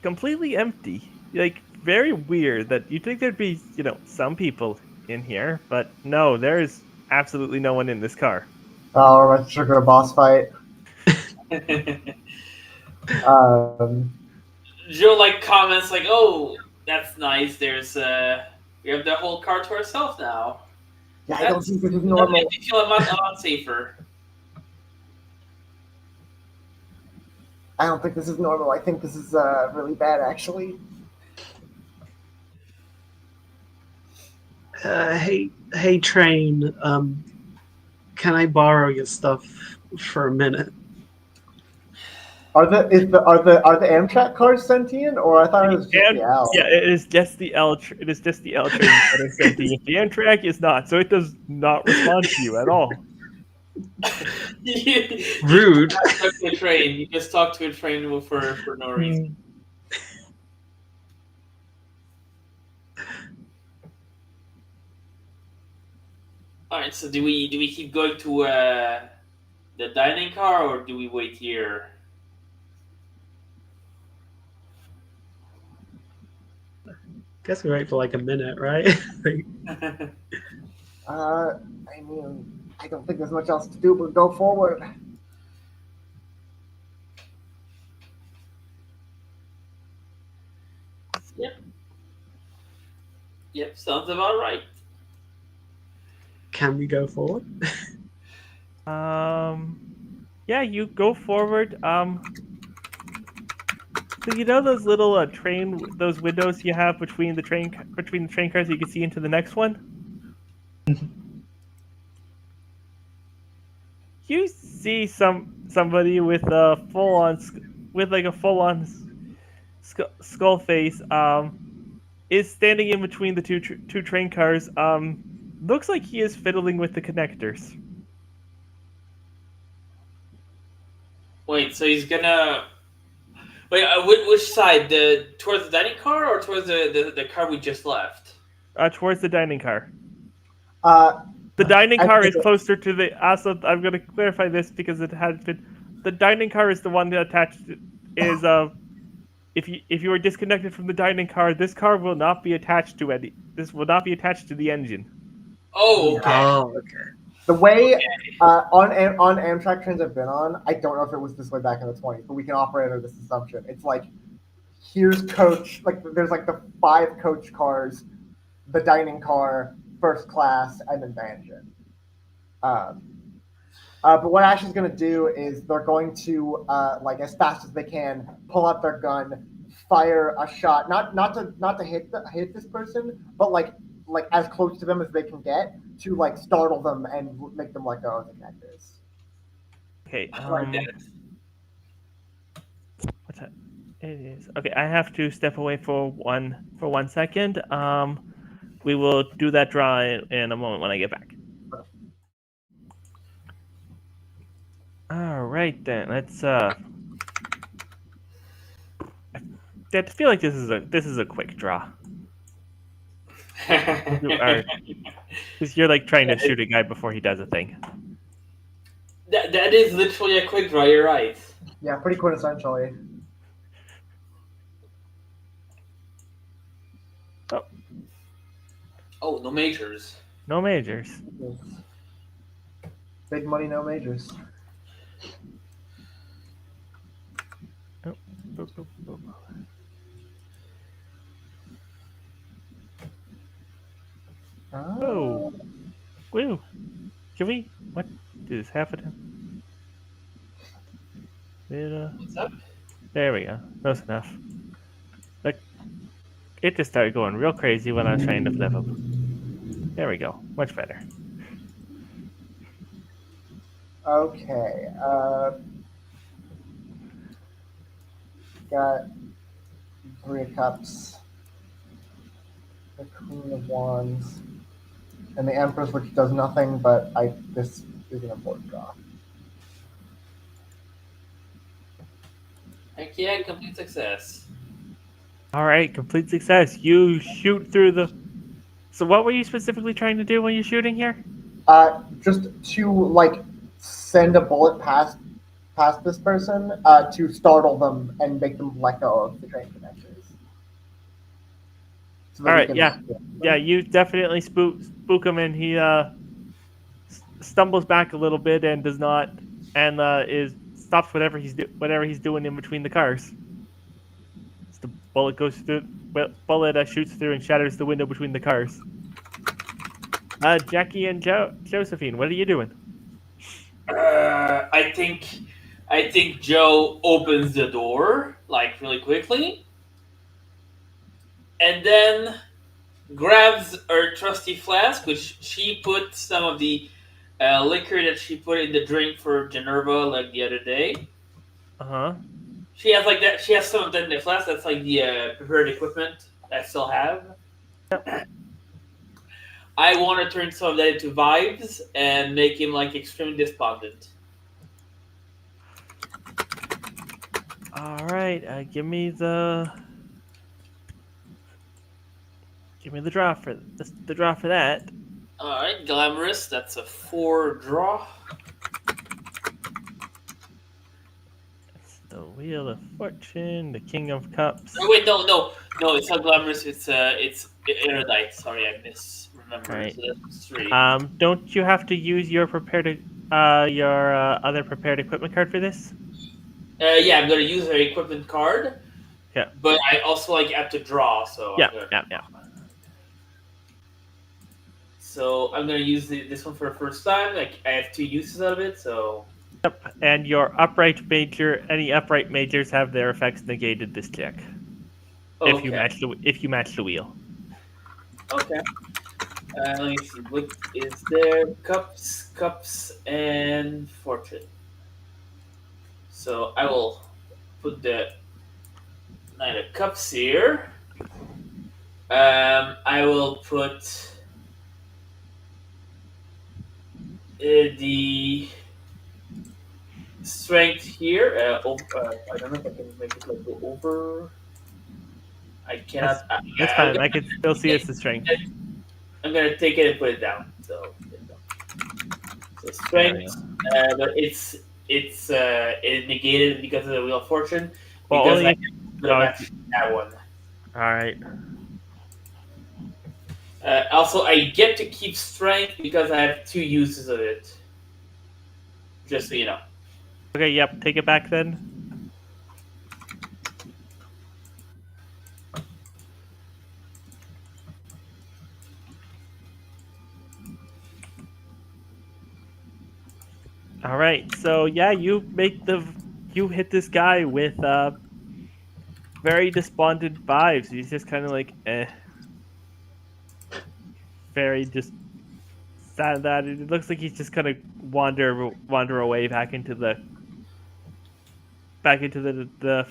completely empty. Like, very weird that you'd think there'd be, some people in here, but no, there's absolutely no one in this car. Oh, we're about to trigger a boss fight. Um, Joe like comments like, "Oh, that's nice. We have the whole car to ourselves now. yeah, I don't That think this is makes normal. me feel a lot safer." I don't think this is normal. I think this is really bad, actually. Hey, train. Can I borrow your stuff for a minute? Are the Amtrak cars sentient, or I thought it was just And the L? yeah, it is just the it is just the L train that is sentient. The Amtrak is not, so it does not respond to you at all. You Rude. talk to a train. You just talk to a train for no reason. All right. So do we keep going to the dining car, or do we wait here? Guess we wait for like a minute, right? I mean, I don't think there's much else to do but go forward. Yep. Yep. Sounds about right. Can we go forward? Yeah, you go forward. So you know those little those windows you have between the train cars, so you can see into the next one. You see somebody with a full on skull face. Is standing in between the two train cars. Looks like he is fiddling with the connectors. Wait. So he's gonna wait. Which side? Towards the dining car or towards the car we just left? Towards the dining car. Uh, The dining I car think is closer to the. Also, I'm going to clarify this because it has been. The dining car is the one that attached is if you are disconnected from the dining car, this car will not be attached to any. This will not be attached to the engine. Oh, okay. Oh, okay. the way on Amtrak trains I've been on, I don't know if it was this way back in the 20s, but we can operate under this assumption. It's like here's coach. Like there's like the 5 coach cars, the dining car, first class, and then the engine. Um, but what Ash is going to do is they're going to like as fast as they can pull out their gun, fire a shot, not to hit this person, but like as close to them as they can get to like startle them and make them let go of the connectors. Okay. Like that. What's that? It is okay. I have to step away for 1 second. We will do that draw in a moment when I get back. All right then. Let's. I feel like this is a quick draw. Because you're like trying to shoot a guy before he does a thing. That is literally a quick draw. You're right. Yeah, pretty quintessentially. Oh, no majors. No majors. Big money, no majors. Oh, boop, boop, boop. Oh. Woo. Can we? What? Do this half a time? What's up? There we go. That's enough. Like, it just started going real crazy when I was trying to flip him. There we go. Much better. Okay. Got 3 of cups. The Queen of Wands. And the Empress, which does nothing, but this is an important draw. Heck yeah, complete success. All right, complete success. You shoot through the. So, what were you specifically trying to do when you're shooting here? Just to like send a bullet past this person to startle them and make them let go of the train connectors. So All right, yeah. You definitely spook him, and he stumbles back a little bit and does not, and stops whatever he's doing in between the cars. So the bullet goes through. Bullet shoots through and shatters the window between the cars. Jackie and Josephine, what are you doing? I think Joe opens the door like really quickly, and then grabs her trusty flask, which she put some of the liquor that she put in the drink for Minerva like the other day. Uh-huh. She has like that. She has some of that in the flask. That's like the prepared equipment I still have. I want to turn some of that into vibes and make him like extremely despondent. All right, give me the draw for that. All right, glamorous. That's a 4 draw. It's the Wheel of Fortune, the King of Cups. Oh wait, no. It's not glamorous. It's erudite. Sorry, I misremembered. Right. So that's 3. Don't you have to use your other prepared equipment card for this? Yeah, I'm gonna use her equipment card. Yeah. But I also like have to draw, so Yeah. So I'm gonna use this one for the first time. Like I have 2 uses out of it, so. Yep. And your upright major, any upright majors have their effects negated this check. Okay. If you match the wheel. Okay. Let me see. What is there? Cups, and fortune. So I will put the Knight of Cups here. I will put the strength here. I don't know if I can make it like go over. I cannot. That's fine. I can still see it's the strength. I'm gonna take it and put it down. So strength, but it's negated because of the Wheel of Fortune. Well, Because only I can match that one. All right. Also, I get to keep strength because I have 2 uses of it. Just so you know. Okay. Yep. Take it back then. All right. So yeah, you hit this guy with very despondent vibes. He's just kind of like very just sad that it looks like he's just gonna wander away back into the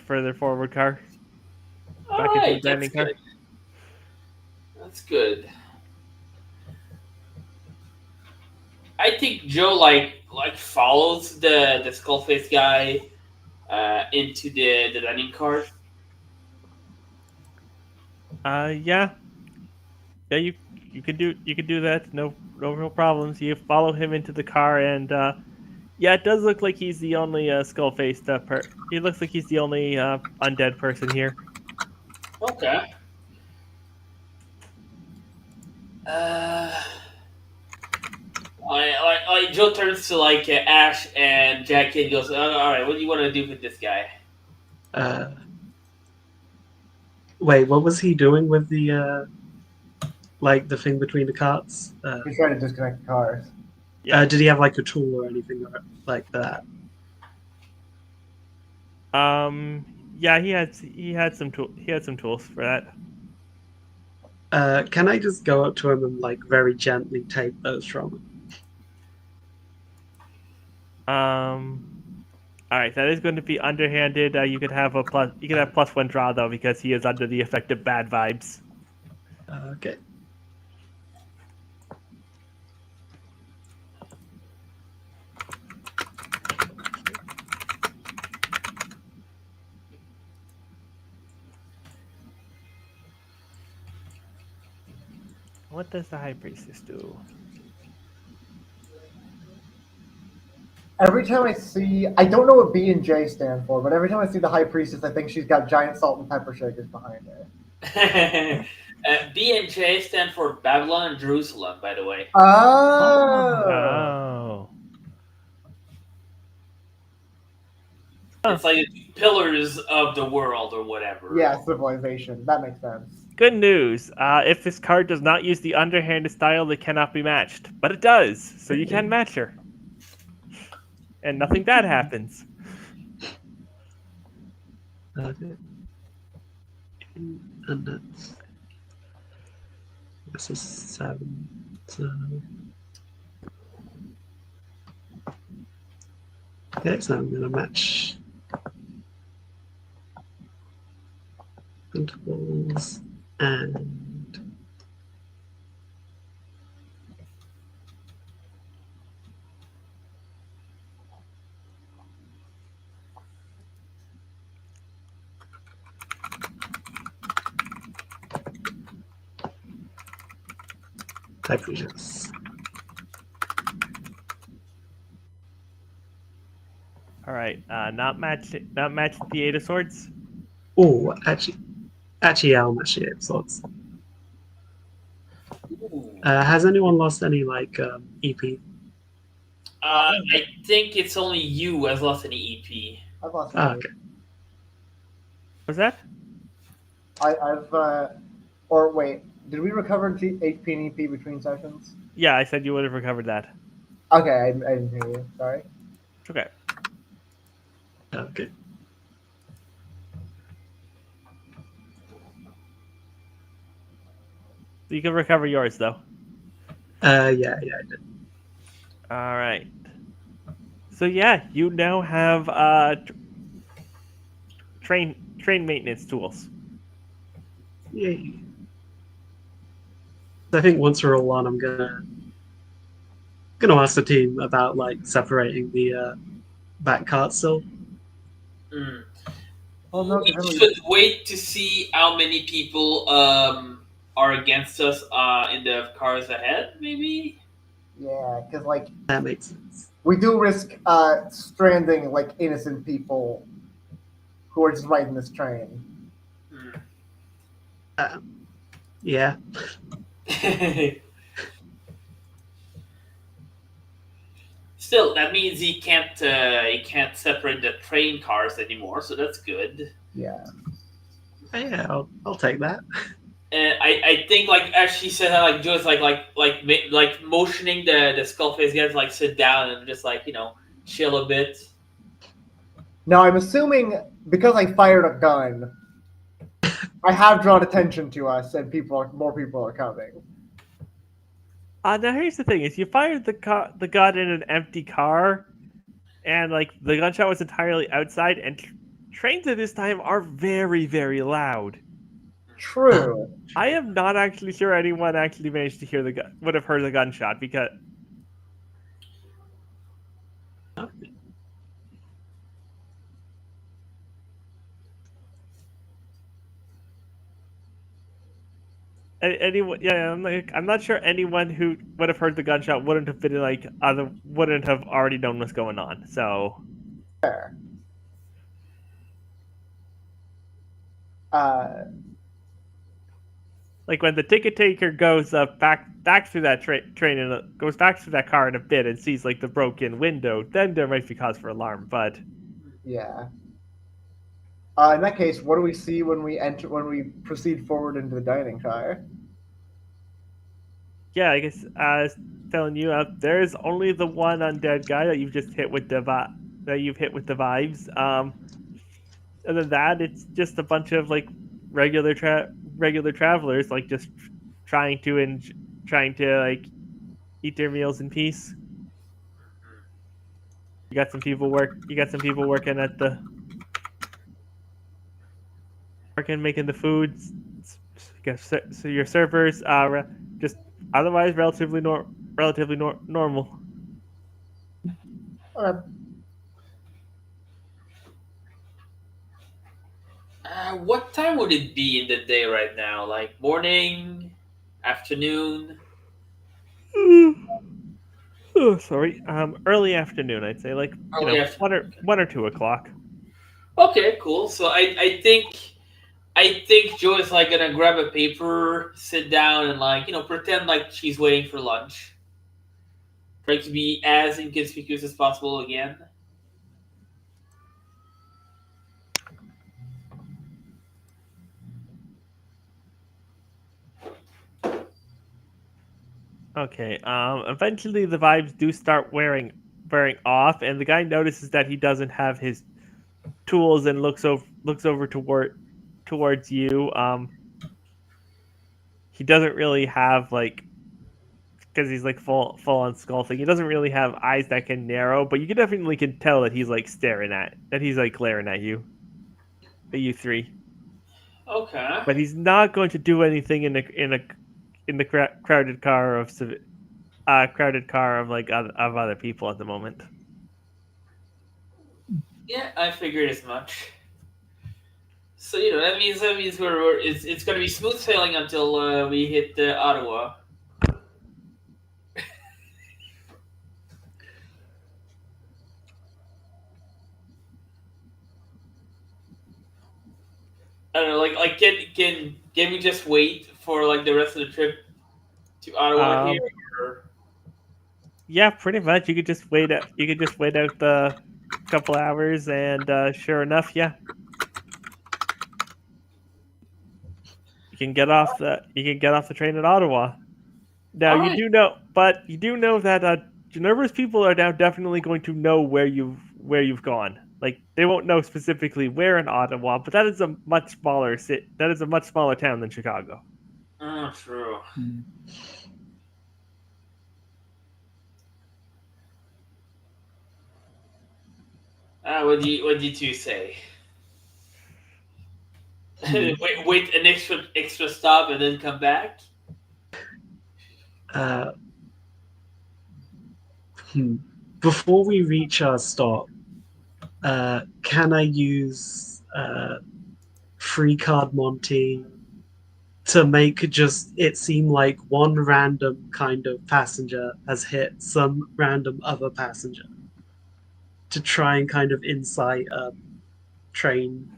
further forward car, All back into the right, that's grinding car. good. That's good. I think Joe follows the skull face guy into the dining cart. Yeah, yeah. You could do that. No real problems. You follow him into the car, and yeah, it does look like he's the only skull faced He looks like he's the only undead person here. Okay. Uh, Joe turns to Ash and Jackie and goes, "All right, what do you want to do with this guy?" Uh, wait, what was he doing with the like the thing between the carts? He's trying to disconnect the cars. Yeah. Did he have like a tool or anything like that? Yeah, he had some tools for that. Can I just go up to him and like very gently take those from him? All right, that is going to be underhanded. You could have +1 draw though because he is under the effect of bad vibes. Okay. What does the High Priestess do? Every time I see, I don't know what B and J stand for, but every time I see the High Priestess, I think she's got giant salt and pepper shakers behind her. B and J stand for Babylon and Jerusalem, by the way. Oh. It's like the pillars of the world or whatever. Yeah, civilization. That makes sense. Good news. If this card does not use the underhanded style, it cannot be matched. But it does, so you can match her. And nothing bad happens. Okay. And this is 7. So... Okay, so I'm gonna match intervals and type regions. All right. Not match the Eight of Swords. Oh, actually, yeah, I'll match the swords. Has anyone lost any EP? I think it's only you who has lost any EP. I've lost. Okay. What's that? I've or wait, did we recover HP and EP between sessions? Yeah, I said you would have recovered that. Okay, I didn't hear you. Sorry. It's okay. Okay. You can recover yours though. Yeah, I did. All right. So yeah, you now have train maintenance tools. Yay. I think once we're all on, I'm gonna ask the team about separating the back cart still. Mm. Well, no, We should wait to see how many people are against us in the cars ahead, maybe? yeah, because That makes sense. we do risk stranding innocent people who are just riding this train. Yeah. Still, that means he can't separate the train cars anymore, so that's good. Yeah. Yeah, I'll take that. And I think as she said, Joe's motioning the skull face guys sit down and just chill a bit. Now I'm assuming because I fired a gun, I have drawn attention to us, and more people are coming. Now here's the thing: is you fired the gun in an empty car, and like the gunshot was entirely outside, and trains at this time are very, very loud. True. I am not actually sure anyone actually managed to hear would have heard the gunshot because anyone. Yeah, I'm not sure anyone who would have heard the gunshot wouldn't have been like wouldn't have already known what's going on. So Fair. Uh, like when the ticket taker goes back through that train and goes back through that car in a bit and sees like the broken window, then there might be cause for alarm. But yeah. In that case, what do we see when we proceed forward into the dining car? yeah, I guess I was telling you, there's only the one undead guy that you've just hit with the vibes. Other than that, it's just a bunch of like regular travelers, like just trying to like eat their meals in peace. You got some people working at the making the foods. I guess so. Your servers are just otherwise relatively normal. Okay. What time would it be in the day right now? Like morning, afternoon? Oh, sorry. Early afternoon, I'd say, like Early afternoon. 1 or 2 o'clock. Okay, cool. So I think Joe is like gonna grab a paper, sit down, and like pretend like she's waiting for lunch. Try to be as inconspicuous as possible again. Okay. Eventually the vibes do start wearing off, and the guy notices that he doesn't have his tools and looks over towards you. He doesn't really have like because he's like full on skull thing. He doesn't really have eyes that can narrow, but you can tell that he's like he's like glaring at you three. Okay. But he's not going to do anything in the crowded car of like of other people at the moment. Yeah, I figured as much. So that means it's gonna be smooth sailing until we hit Ottawa. I don't know, like can we just wait for like the rest of the trip to Ottawa Um, here? Or... yeah, pretty much. You could just wait. You could just wait out the couple hours, and sure enough, yeah, you can get off the train at Ottawa. Now All you right. do know, but you do know that Genevra's people are now definitely going to know where you've gone. Like they won't know specifically where in Ottawa, but that is a much smaller That is a much smaller town than Chicago. Oh, true. What do you two say? wait an extra stop and then come back. Uh, Before we reach our stop, can I use free card Monty to make just it seem like one random kind of passenger has hit some random other passenger to try and kind of incite a train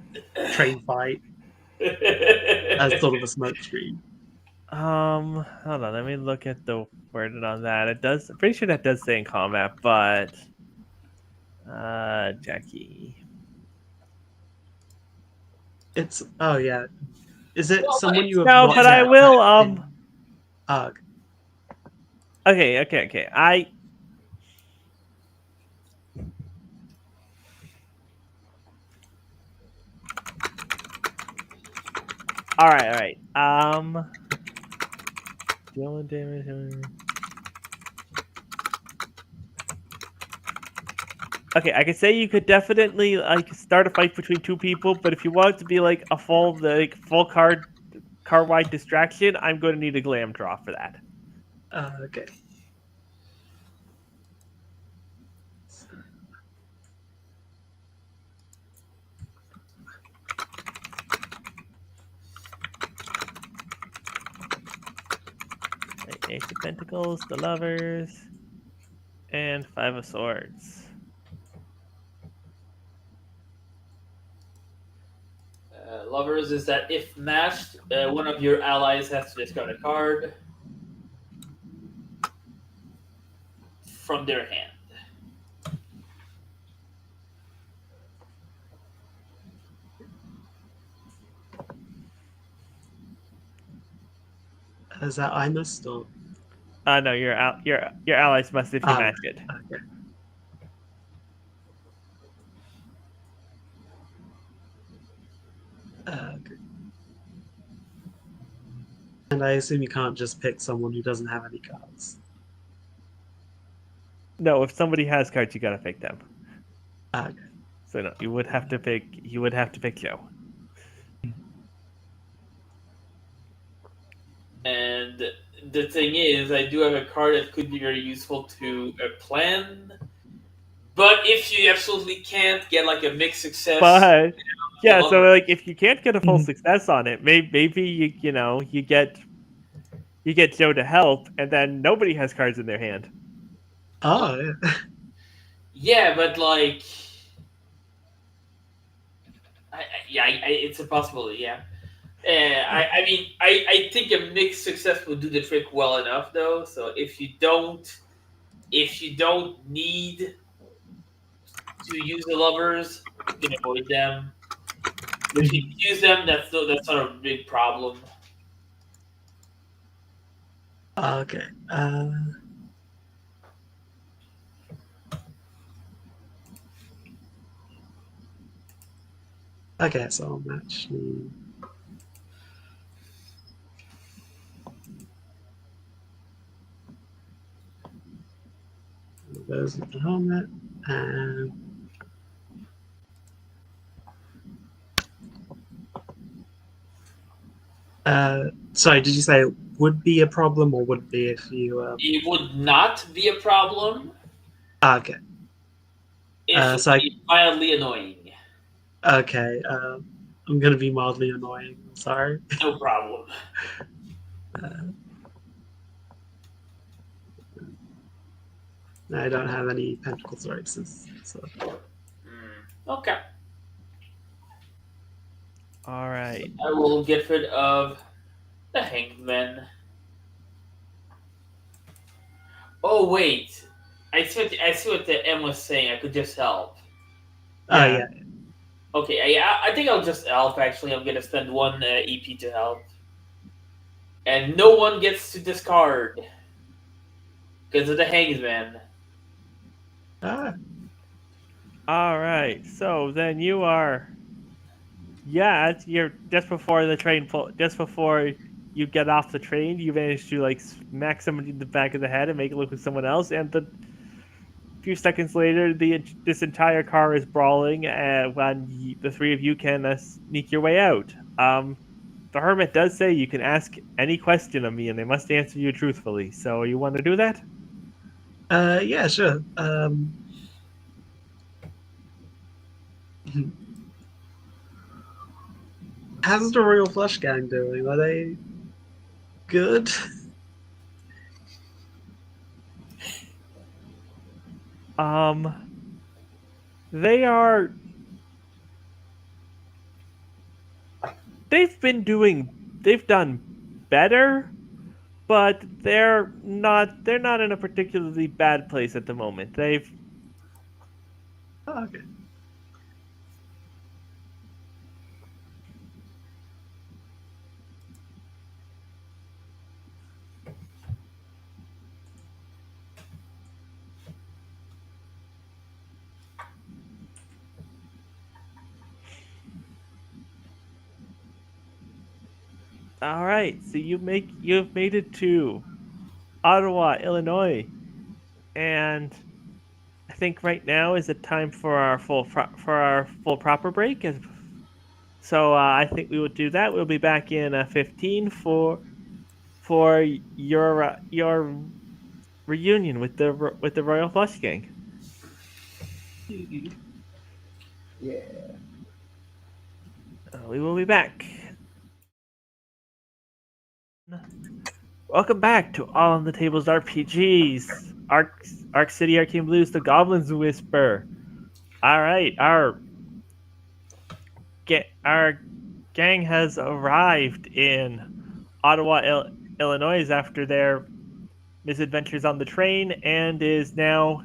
fight as sort of a smoke screen? Hold on. Let me look at the wording on that. It does. I'm pretty sure that does say in combat, but Jackie. It's oh yeah. Is it Well, someone you have No, not but yet I will. met in Arg? Okay. All right. Dealing damage. Okay, I could say you could definitely like start a fight between two people, but if you want it to be like a full car wide distraction, I'm going to need a glam draw for that. Okay. Right, Ace of Pentacles, the Lovers, and Five of Swords. Lovers is that if matched, one of your allies has to discard a card from their hand. Is that I must or? No, your allies must if you Oh, match it. okay. Okay. And I assume you can't just pick someone who doesn't have any cards. No, if somebody has cards, you gotta pick them. Okay. So no, you would have to pick Joe. And the thing is, I do have a card that could be very useful to a plan. But if you absolutely can't get like a mixed success, But yeah, so lover. like if you can't get a full success on it, maybe you get Joe to help, and then nobody has cards in their hand. Oh, yeah. Yeah, but like, it's a possibility. Yeah. I mean, I think a mixed success will do the trick well enough, though. So if you don't need to use the lovers, you can avoid them. If you use them, that's not a big problem. Okay. Okay, so I'll match the. Those with the helmet. And. Sorry, did you say it would be a problem or would be if you. It would not be a problem Okay. if it So would be mildly annoying. okay. I'm going to be mildly annoying. Sorry. No problem. I don't have any pentacles or aces. So. Okay. All right. I will get rid of the hangman. Oh wait, I see what the M was saying. I could just help. Oh, Yeah. yeah. Okay, I think I'll just help. Actually, I'm gonna spend one EP to help, and no one gets to discard because of the hangman. Ah, All right. So then you are. Yeah, you're just before the train just before you get off the train, you manage to like smack somebody in the back of the head and make it look like someone else, and the few seconds later, this entire car is brawling, when the three of you can sneak your way out. The hermit does say you can ask any question of me, and they must answer you truthfully. So you want to do that? yeah, sure. How's the Royal Flush Gang doing? Are they good? They are. They've been doing. They've done better, but they're not. They're not in a particularly bad place at the moment. They've. Oh, okay. All right, so you've made it to Ottawa, Illinois, and I think right now is the time for our full proper break. So I think we will do that. We'll be back in 15 for your reunion with the Royal Flush Gang. Yeah. We will be back. Welcome back to All on the Tables RPGs. Arc City Arcane Blues, the Goblin's Whisper. All right, our gang has arrived in Ottawa, Illinois after their misadventures on the train and is now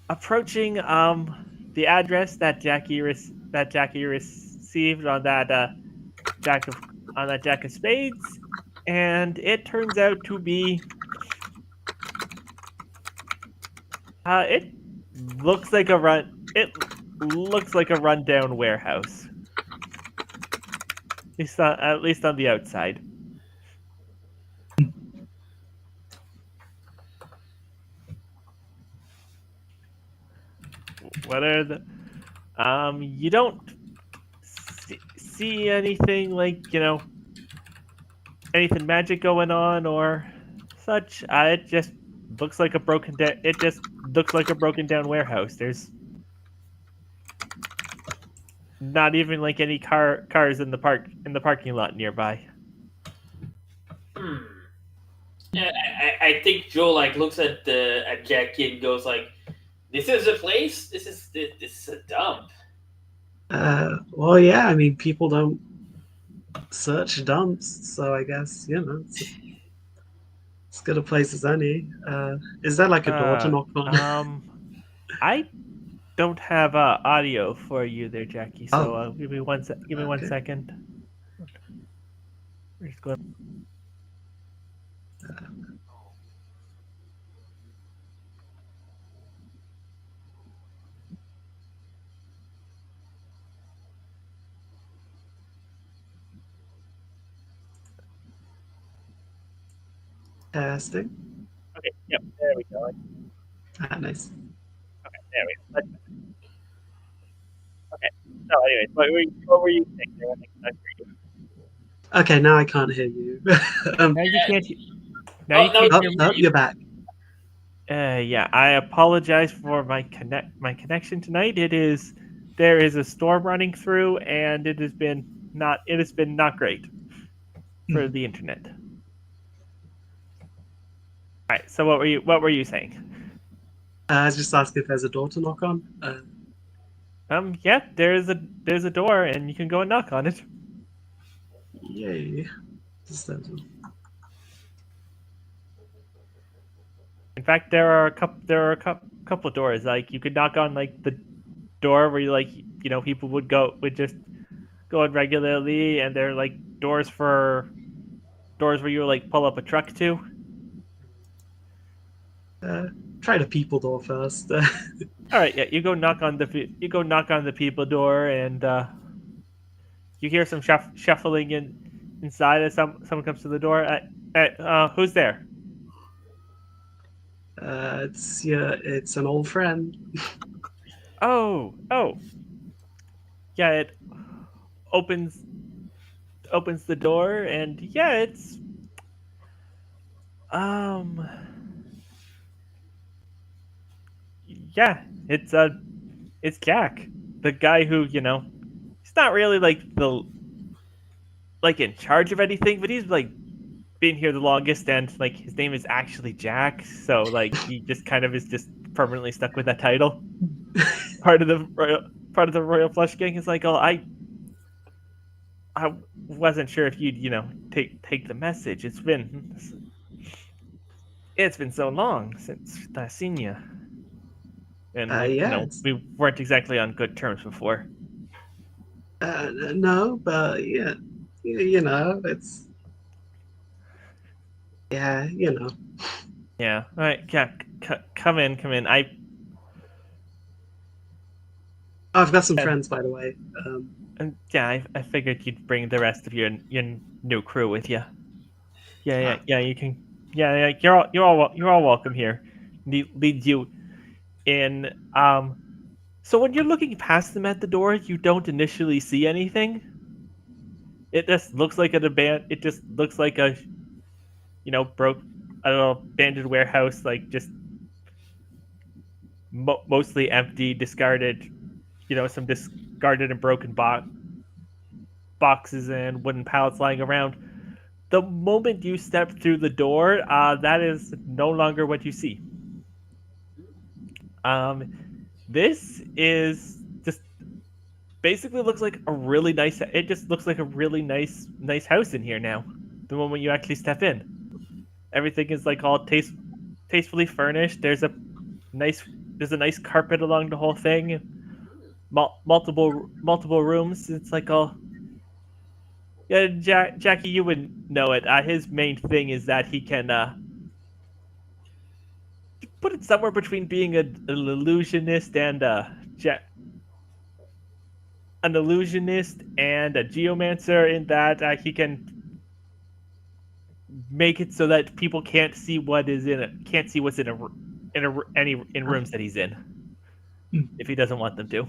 approaching the address that Jackie received on jack of Jack of Spades, and it turns out to be it looks like a rundown warehouse. At least on the outside. What are the you don't see anything like, anything magic going on or such. It just looks like a broken down. It just looks like a broken down warehouse. There's not even like any cars in the parking lot nearby. Hmm. Yeah, I think Joe like looks at Jackie and goes like, "This is a place. This is a dump." Well, yeah. I mean, people don't search dumps, so I guess it's good a place as any. Is there like a door to knock on? I don't have audio for you there, Jackie. So Oh, give me one Give me one okay. second. We're just going. Testing. Okay. Yep. There we go. Ah, nice. Okay. There we go. Okay. So, anyways, what were you saying there? I heard you. Okay, now I can't hear you. Now you can't. Now Oh you no, can't oh, hear me. oh, you're back. Yeah, I apologize for my connection tonight. There is a storm running through, and it has been not great for the internet. All right. So what were you saying? I was just asking if there's a door to knock on. Yeah, there's a door, and you can go and knock on it. Yay. Just, In fact, there are a couple of doors. Like you could knock on like the door where people would just go in regularly, and there are like doors where you like pull up a truck to. try the people door first. All right, yeah, you go knock on the people door, and you hear some shuffling inside as someone comes to the door. Who's there? It's an old friend. Oh, yeah. It opens the door, and yeah, um, it's Jack, the guy who he's not really like in charge of anything, but he's like been here the longest, and like his name is actually Jack, so like he just kind of is just permanently stuck with that title. part of the Royal Flush Gang is like, oh, I wasn't sure if you'd take the message. It's been so long since I seen you, and Yeah, we weren't exactly on good terms before. no, but yeah, it's yeah, Yeah. All right. Yeah. Come in. Come in. I've got some friends, by the way. And yeah, I figured you'd bring the rest of your new crew with you. Yeah. You can. Yeah. You're all welcome here. Leads you in. So when you're looking past them at the door, you don't initially see anything. It just looks like an abandoned. It just looks like a broke, I don't know, abandoned warehouse, like just mostly empty, discarded. Some discarded and broken boxes and wooden pallets lying around. The moment you step through the door, that is no longer what you see. Um, this is just basically looks like a really nice. It just looks like a really nice house in here now. The moment you actually step in, everything is like all tastefully furnished. Nice there's a nice carpet along the whole thing. Multiple rooms. It's like all. Yeah, Jackie, you would know it. His main thing is that he can put it somewhere between being an illusionist and an illusionist and a geomancer, in that he can make it so that people can't see what is in it, can't see what's in rooms that he's in, if he doesn't want them to.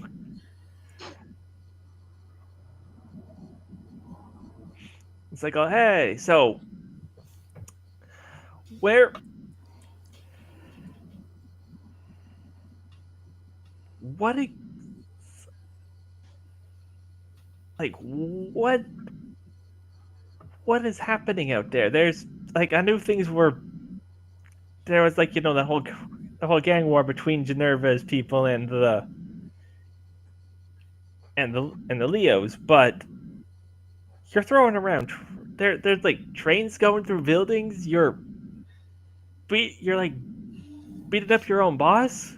It's like, oh hey, so where what like what is happening out there? There's like, I knew things were there was like, the whole gang war between Generva's people and the Leos, but you're throwing around there's like trains going through buildings. You're like beating up your own boss.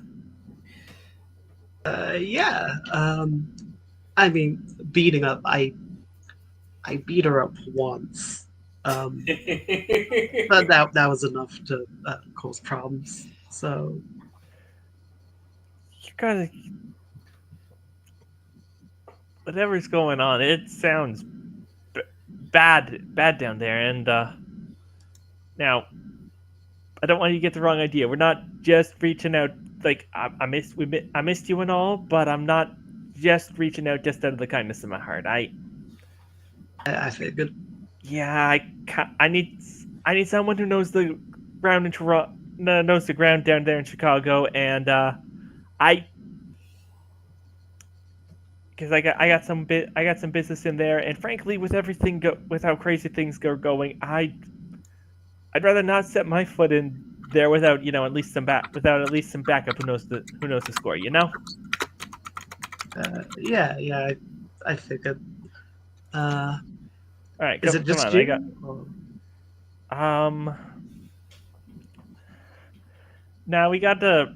Yeah. I mean, beating up. I beat her up once. But that was enough to cause problems. So You gotta whatever's going on. It sounds bad down there, and now I don't want you to get the wrong idea. We're not just reaching out. Like I missed you and all, but I'm not just reaching out just out of the kindness of my heart. I figured. Yeah, I need someone who knows the ground in Toronto, knows the ground down there in Chicago, and I because I got some business in there, and frankly, with how crazy things are going, I'd rather not set my foot in there without without at least some backup who knows the score. Yeah. I figured. All right, Is come it come just on, I you? got um. Now we got the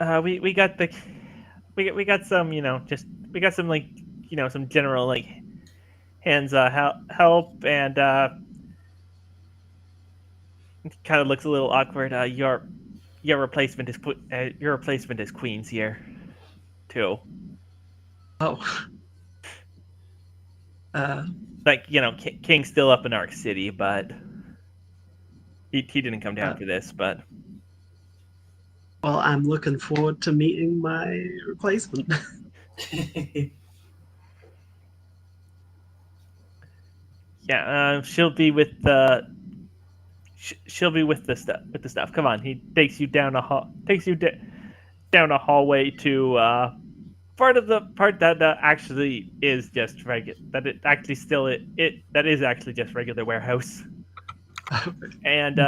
we got the we got some just we got some like some general like hands help, and kind of looks a little awkward. Your replacement is Queen's here too. Oh. Like King's still up in Arc City, but he didn't come down Uh, for this. But well, I'm looking forward to meeting my replacement. yeah, she'll be with the stuff. Come on, he takes you down a hallway to part that actually is just regular. That it actually still it that is actually just regular warehouse. And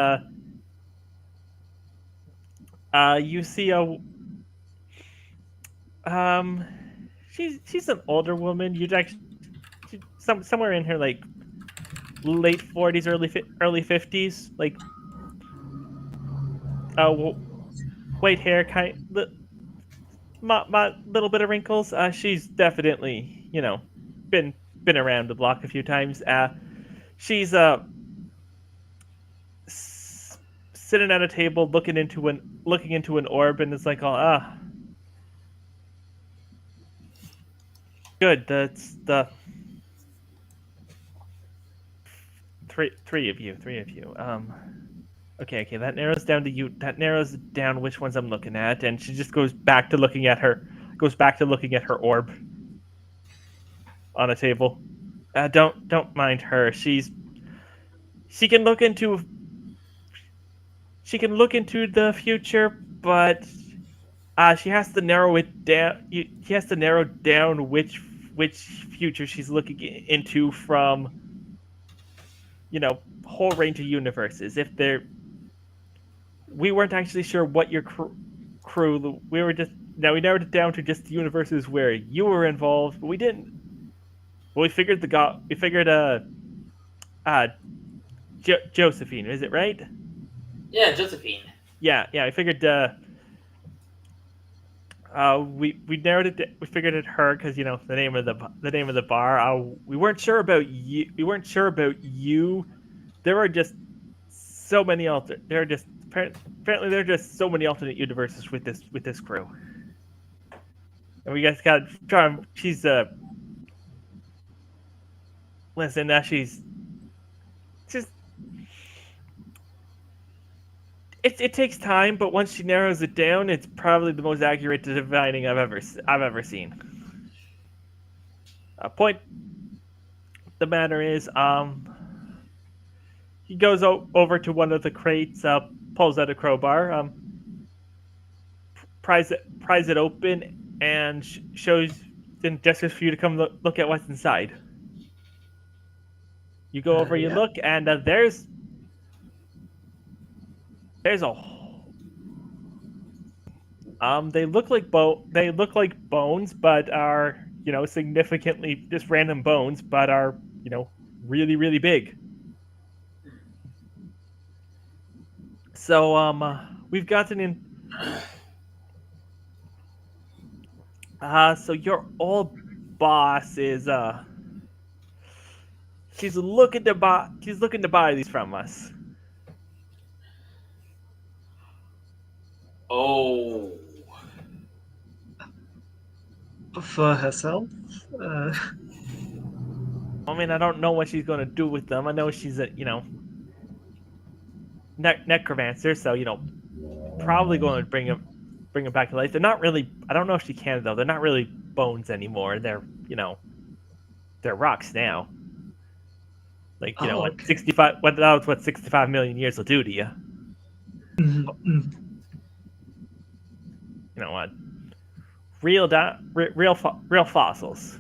you see um she's an older woman. You'd actually somewhere in her like late 40s, early 50s, like white hair, my little bit of wrinkles. She's definitely been been around the block a few times. She's sitting at a table, looking into an orb, and it's like, oh, ah, uh, sitting at a table, looking into an orb, and it's like, oh, ah, uh, sitting at a table, looking into an orb, and it's like, oh, ah, uh, sitting at a table, looking into an orb, and it's like, oh, ah, uh, sitting at a table, looking into an orb, and it's like, oh, ah, uh, sitting at a table, looking into an orb, and it's like, oh, ah, Good. That's the three of you. Three of you. Okay. That narrows down to you. That narrows down which ones I'm looking at, and she just goes back to looking at her. Goes back to looking at her orb on a table. Don't mind her. She can look into the future, but she has to narrow it down. She has to narrow down which future she's looking into from whole range of universes. If they're We weren't actually sure what your crew. We were just Now we narrowed it down to just the universes where you were involved, but we didn't. Well, we figured uh Josephine, is it right? Yeah, Josephine. Yeah. We figured we narrowed it. We figured it her because the name of the bar. We weren't sure about you. We weren't sure about you. There are just so many There are just apparently there are just so many alternate universes with this crew, and we guys got to try. She's listen. She's just it takes time, but once she narrows it down, it's probably the most accurate divining I've ever seen. Point. The matter is, he goes over to one of the crates, pulls out a crowbar, pries it open, and shows then gestures for you to come look at what's inside. You go over, you Yeah. look, and there's a they look like bones, but are significantly just random bones, but are really really big. So we've gotten in. So your old boss is she's looking to buy these from us. Oh. For herself? I mean, I don't know what she's going to do with them. I know she's a necromancer, so probably going to bring them back to life. They're not really. I don't know if she can though. They're not really bones anymore. They're they're rocks now. Like what Okay. 65? What 65 million years will do to you? You know what? Real fossils.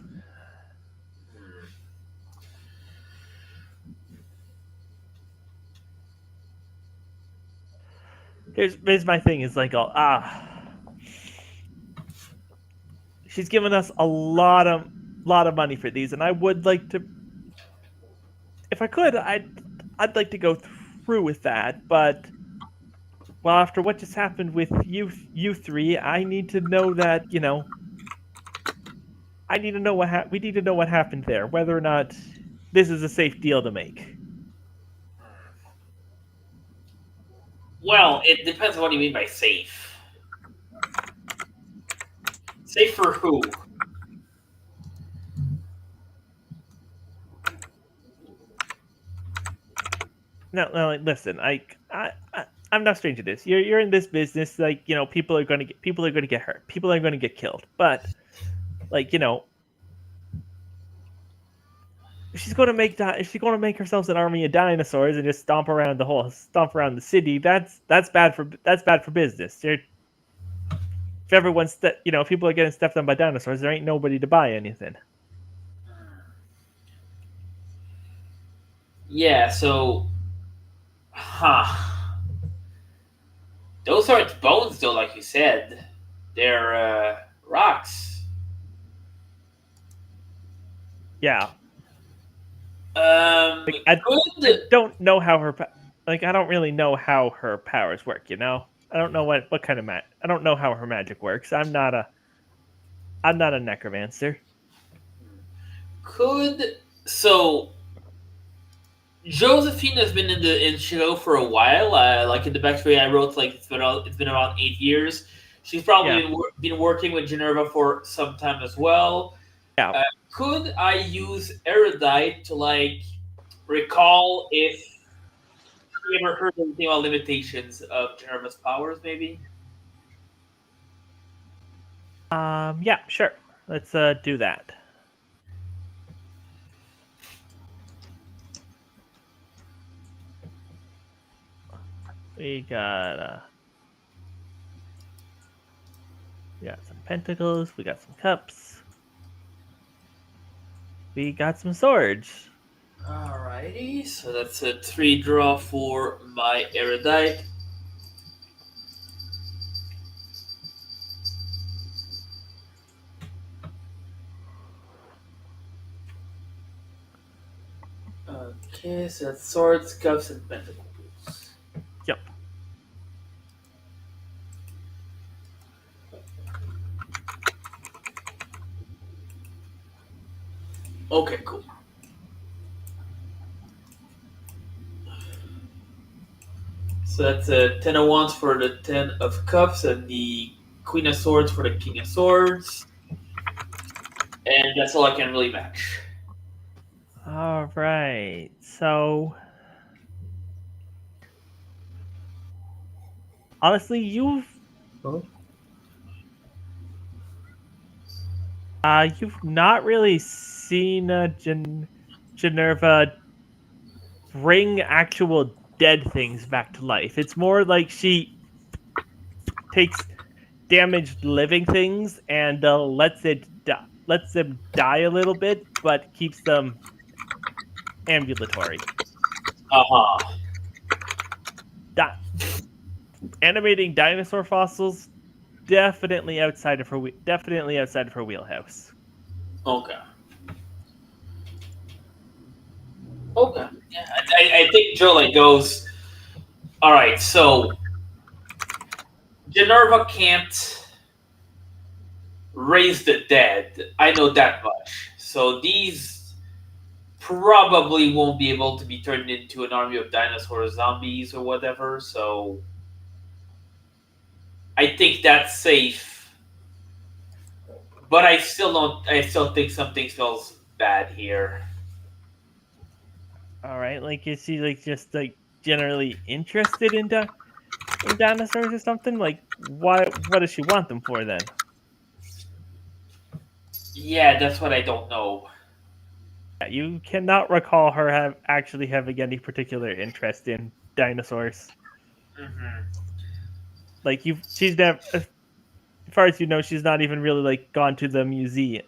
Here's my thing is like she's given us a lot of money for these, and I would like to, if I could, I'd like to go through with that, but well, after what just happened with you three, I need to know that I need to know we need to know what happened there, whether or not this is a safe deal to make. Well, it depends on what you mean by safe. Safe for who? No, listen, I'm not strange to this. You're in this business, like people are going to get hurt, people are going to get killed, but like if she's going to make herself an army of dinosaurs and just stomp around the city, that's bad for business. If if people are getting stepped on by dinosaurs, there ain't nobody to buy anything. Yeah, so those aren't bones though, like you said. They're rocks. Yeah. Good. I don't know how I don't really know how her powers work. I don't know what kind of I don't know how her magic works. I'm not a necromancer. So Josephine has been in show for a while. Like in the backstory I wrote, like it's been around 8 years. She's probably been working with Geneva for some time as well. Yeah. Could I use erudite to like recall if you ever heard anything about limitations of Generous powers? Maybe. Yeah, sure. Let's do that. We got some pentacles, we got some cups, we got some swords. Alrighty, so that's a 3 draw for my erudite. Okay, so that's swords, cups, and pentacles. Yep. Okay, cool. So that's a 10 of wands for the 10 of cups and the queen of swords for the king of swords. And that's all I can really match. All right. So honestly, Oh, you've not really seen Generva bring actual dead things back to life. It's more like she takes damaged living things and lets them die a little bit, but keeps them ambulatory. Uh huh. Di- Animating dinosaur fossils definitely outside of her wheelhouse. Okay. Okay. Yeah, I think Joe like goes. All right, so Generva can't raise the dead. I know that much. So these probably won't be able to be turned into an army of dinosaur zombies or whatever. So I think that's safe. But I still don't. I still think something feels bad here. All right, like is she like just like generally interested in dinosaurs or something? Like what does she want them for then? Yeah, that's what I don't know. Yeah, you cannot recall her actually having any particular interest in dinosaurs. Hmm. She's never, as far as you know, she's not even really like gone to the museum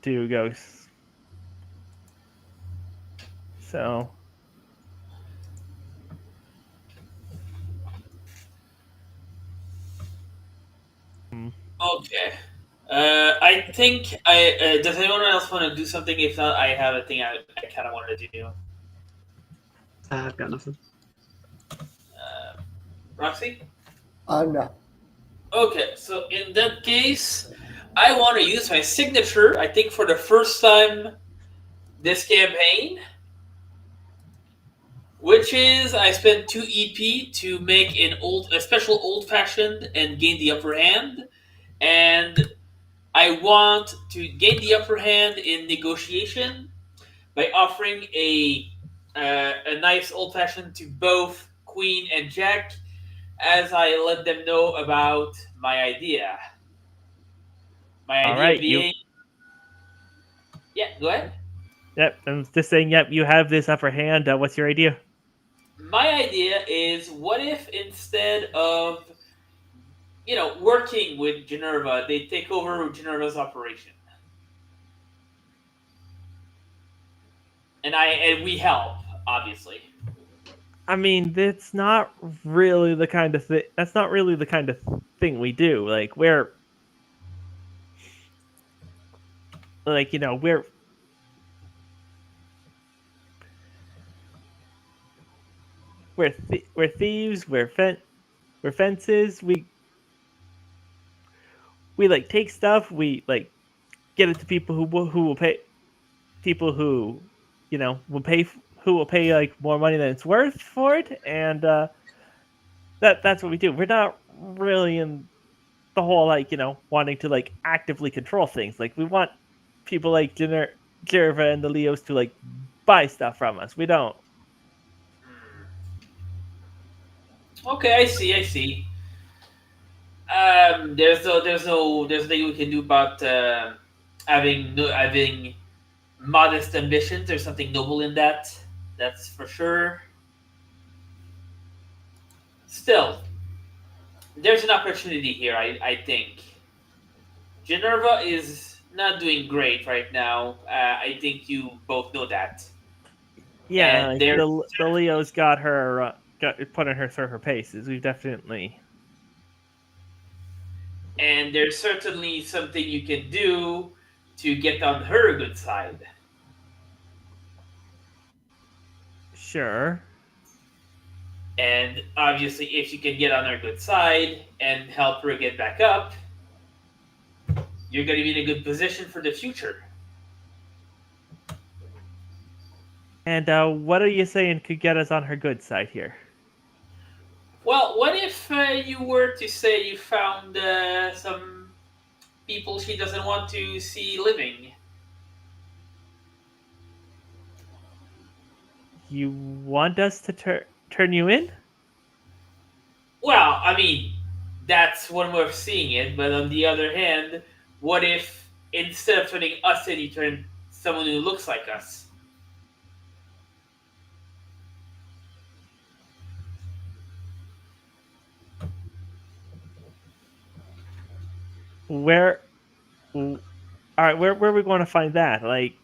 to go. So, mm, Okay. I think I. Does anyone else want to do something? If not, I have a thing I kind of wanted to do. I've got nothing. Roxy? No. Okay, so in that case, I want to use my signature, I think for the first time this campaign, which is I spent 2 EP to make a special old fashioned and gain the upper hand. And I want to gain the upper hand in negotiation by offering a nice old fashioned to both Queen and Jack as I let them know about my idea. My all idea right, you. being, yeah, go ahead. Yep, I'm just saying. Yep, you have this upper hand. What's your idea? My idea is, what if instead of working with Generva, they take over Generva's operation, and we help, obviously. I mean, that's not really the kind of thing. That's not really the kind of thing we do. Like you know, we're thieves. We're fences. We like take stuff. We like get it to people who will pay. People who, will pay. Who will pay like more money than it's worth for it, and that's what we do. We're not really in. the whole like wanting to like actively control things. Like we want people like Jerva and the Leos to like buy stuff from us. We don't. Okay, I see. I see. There's nothing we can do about having modest ambitions. There's something noble in that. That's for sure. Still, there's an opportunity here. I think Geneva is not doing great right now. I think you both know that. Yeah, And like there's the Leos got her got putting her through her paces. We've definitely and there's certainly something you can do to get on her good side. sure. And obviously, if you can get on her good side and help her get back up, you're going to be in a good position for the future. And what are you saying could get us on her good side here? Well, what if you were to say you found some people she doesn't want to see living? You want us to turn you in? Well, I mean, that's one way of seeing it, but on the other hand, what if instead of turning us in, you turn someone who looks like us? Where? All right, where are we going to find that? Like,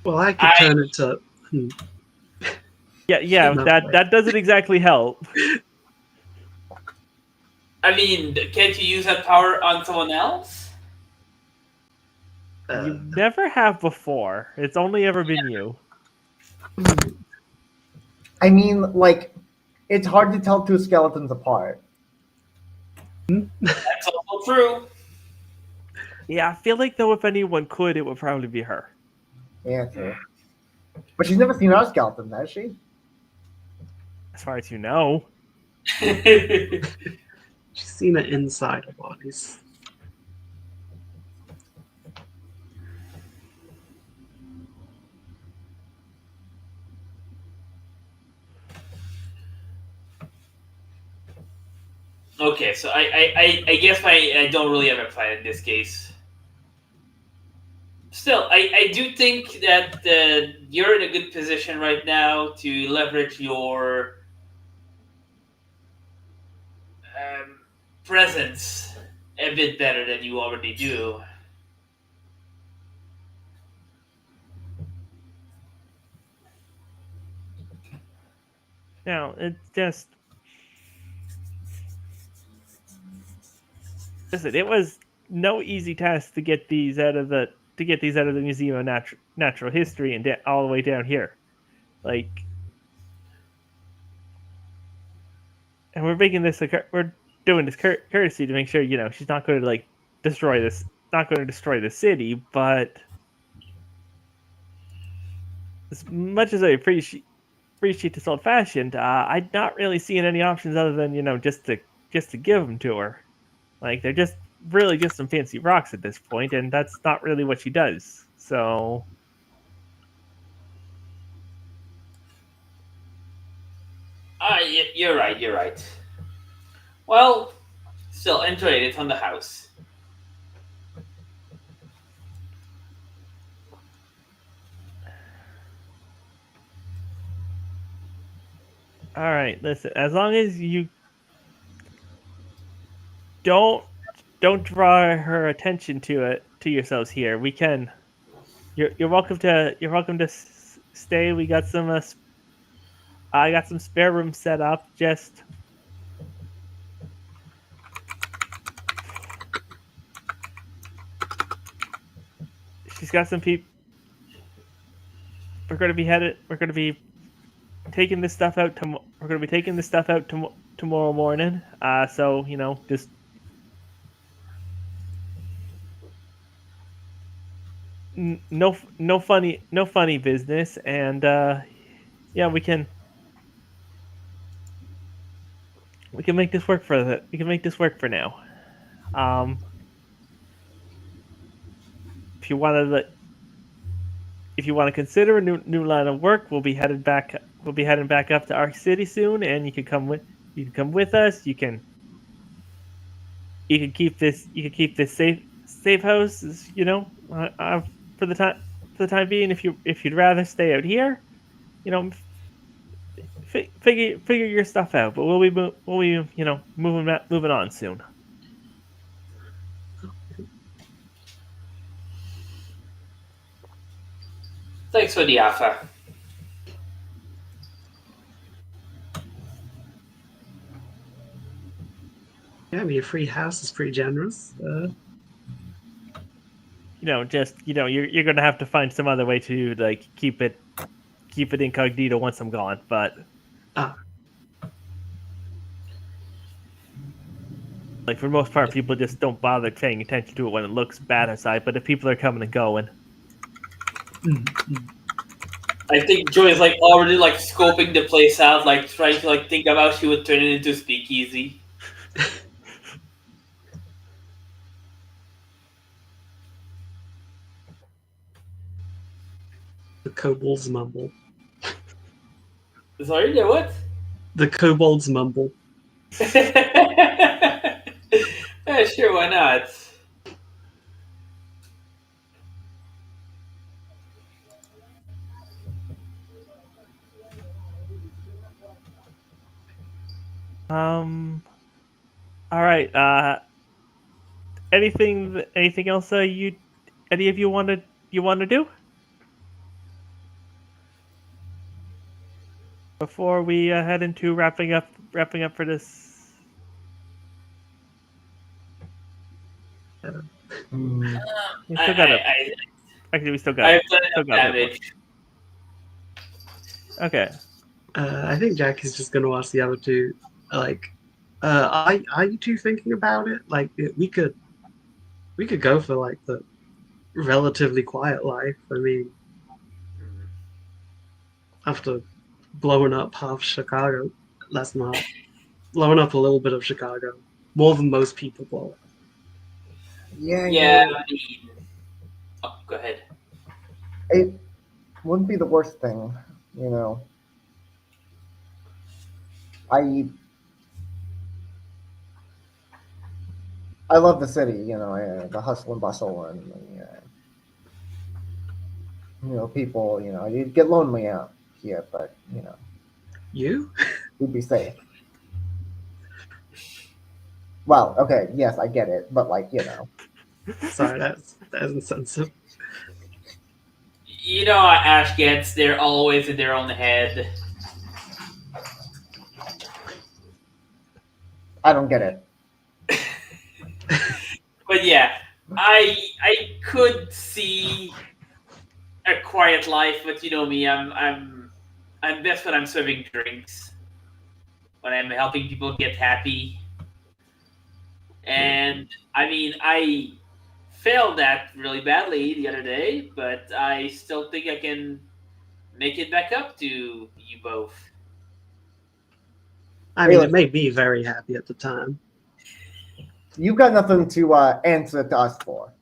Well, I could I turn it to. yeah, No, that doesn't exactly help. I mean, can't you use that power on someone else? You never have before. It's only ever been you. I mean, like, it's hard to tell two skeletons apart. That's also true. Yeah, I feel like though if anyone could, it would probably be her. Yeah, true. But she's never seen our skeleton, has she? As far as you know. she's seen it inside of bodies. Okay, so I guess I don't really have a plan in this case. Still, I do think that you're in a good position right now to leverage your um, presence a bit better than you already do. Now, it's just listen, it was no easy task to get these out of the Museum of Natural History and all the way down here. Like, and we're making this we're doing this courtesy to make sure she's not going to like not going to destroy the city. But as much as I appreciate this old fashioned, I'm not really seeing any options other than just to give them to her. Like they're just really just some fancy rocks at this point, and that's not really what she does. So You're right. You're right. Well, still enjoy it. It's on the house. all right, listen. As long as you don't draw her attention to yourselves here, we can. You're welcome to stay. We got some I got some spare room set up. Just she's got some people. We're going to be headed. We're going to be taking this stuff out. We're going to be taking this stuff out tomorrow morning. So just no funny business, and yeah, we can. We can make this work we can make this work for now. Um, if you want to if you want to consider a new line of work, we'll be headed back. We'll be heading back up to Arc City soon, and you can come with us. You can keep this safe house. You know, for the time being. If you'd rather stay out here, you know, figure your stuff out. But we'll be moving on soon. Thanks for the offer. Yeah, I mean, a free house is pretty generous. You're gonna have to find some other way to like keep it incognito once I'm gone. But Ah, like for the most part, people just don't bother paying attention to it when it looks bad outside. But if people are coming and going, I think Joy is like already like scoping the place out, like trying to like think about how she would turn it into a speakeasy. the kobolds mumble. Sorry, yeah, what? The kobolds mumble. Yeah, sure, why not? um, all right. Anything else? Any of you want to do before we head into wrapping up for this? We I, still got a I, actually we still I, got I've done still enough got a bit more. damage. Okay. I think Jack is just going to ask the other two, like, are you two thinking about it? Like, we could go for like the relatively quiet life. I mean, after blowing up half Chicago, that's not blowing up a little bit of Chicago, more than most people blow up. Yeah, Yeah, I mean, oh, go ahead. it wouldn't be the worst thing, you know. I I love the city, the hustle and bustle and people. You'd get lonely out here, but You? we'd be safe. Well, okay, yes, I get it, but Sorry, that's insensitive. You know how Ash gets, they're always in their own head. I don't get it. But yeah, I could see a quiet life, but you know me, I'm best when I'm serving drinks, when I'm helping people get happy. And I mean, I failed that really badly the other day, but I still think I can make it back up to you both. I Hey, mean, it listen, made me very happy at the time. you've got nothing to answer to us for.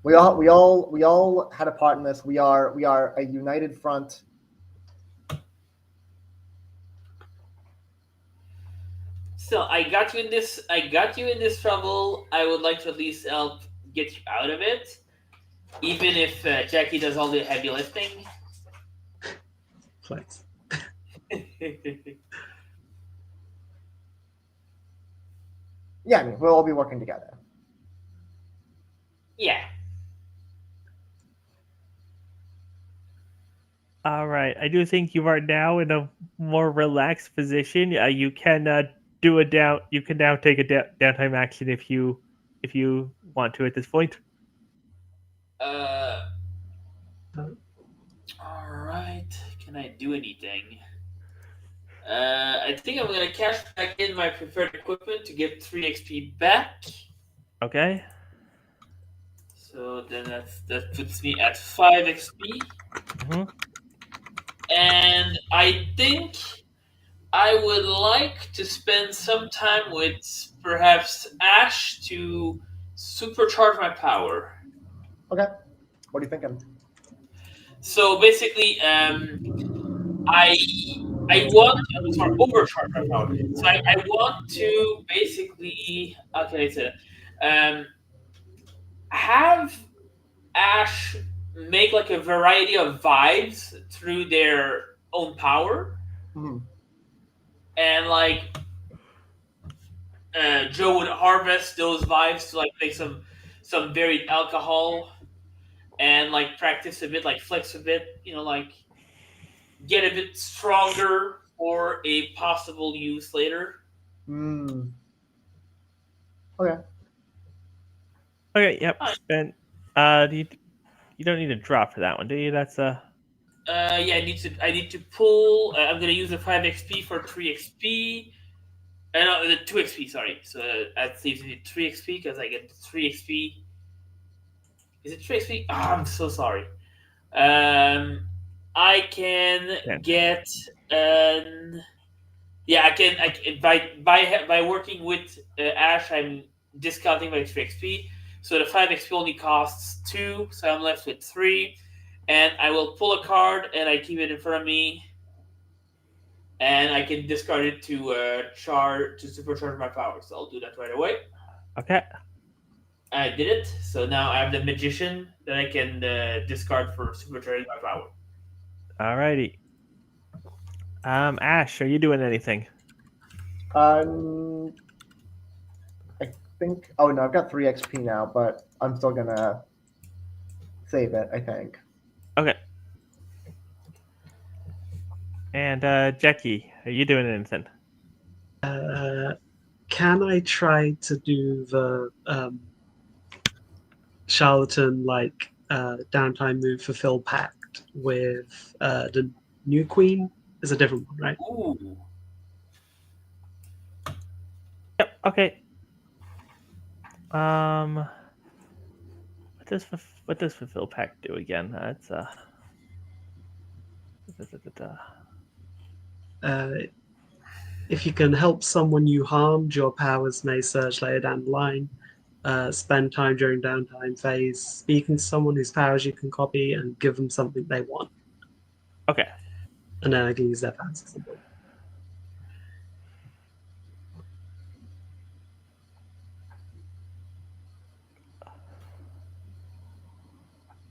We all had a part in this. We are a united front. So I got you in this. I got you in this trouble. I would like to at least help get you out of it, even if Jackie does all the heavy lifting. Flex. Yeah, I mean, we'll all be working together. Yeah. All right. I do think you are now in a more relaxed position. You can You can now take a downtime action if you want to at this point. Uh. All right. Can I do anything? I think I'm gonna cash back in my preferred equipment to get 3 XP back. Okay. So then that puts me at 5 XP. hmm And I think I would like to spend some time with perhaps Ash to supercharge my power. Okay. What are you thinking? So basically, I I want sorry overcharge my power. So I want to basically how can I say that? Have Ash make like a variety of vibes through their own power, Hmm. and like Joe would harvest those vibes to like make some varied alcohol and like practice a bit, like flex a bit, like get a bit stronger for a possible use later. Hmm. Okay. Okay, yep. Alright. Spend. You don't need a drop for that one, do you? That's Yeah, I need to pull. I'm gonna use the 5 XP for 3 XP. No, the 2 XP. Sorry. So that leaves me 3 XP because I get 3 XP. Is it 3 XP? Ah, I'm so sorry. Um, I can yeah. get an yeah. I can by working with Ash. I'm discounting my 3 XP. So the 5 XP only costs 2, so I'm left with 3. And I will pull a card and I keep it in front of me, and I can discard it to supercharge my power. So I'll do that right away. Okay. I did it. So now I have the magician that I can discard for supercharging my power. Alrighty. Ash, are you doing anything? Um, I think. Oh no, I've got 3 XP now, but I'm still gonna save it. I think. Okay. And Jackie, are you doing anything? Can I try to do the charlatan downtime move fulfill pact with the new queen? Is a different one, right? Ooh. Yep. Okay. What does fulfill pact do again? That's da, da, da, da. Uh, if you can help someone you harmed, your powers may surge later down the line. Spend time during downtime phase speaking to someone whose powers you can copy and give them something they want. Okay. And then I can use their powers at some point.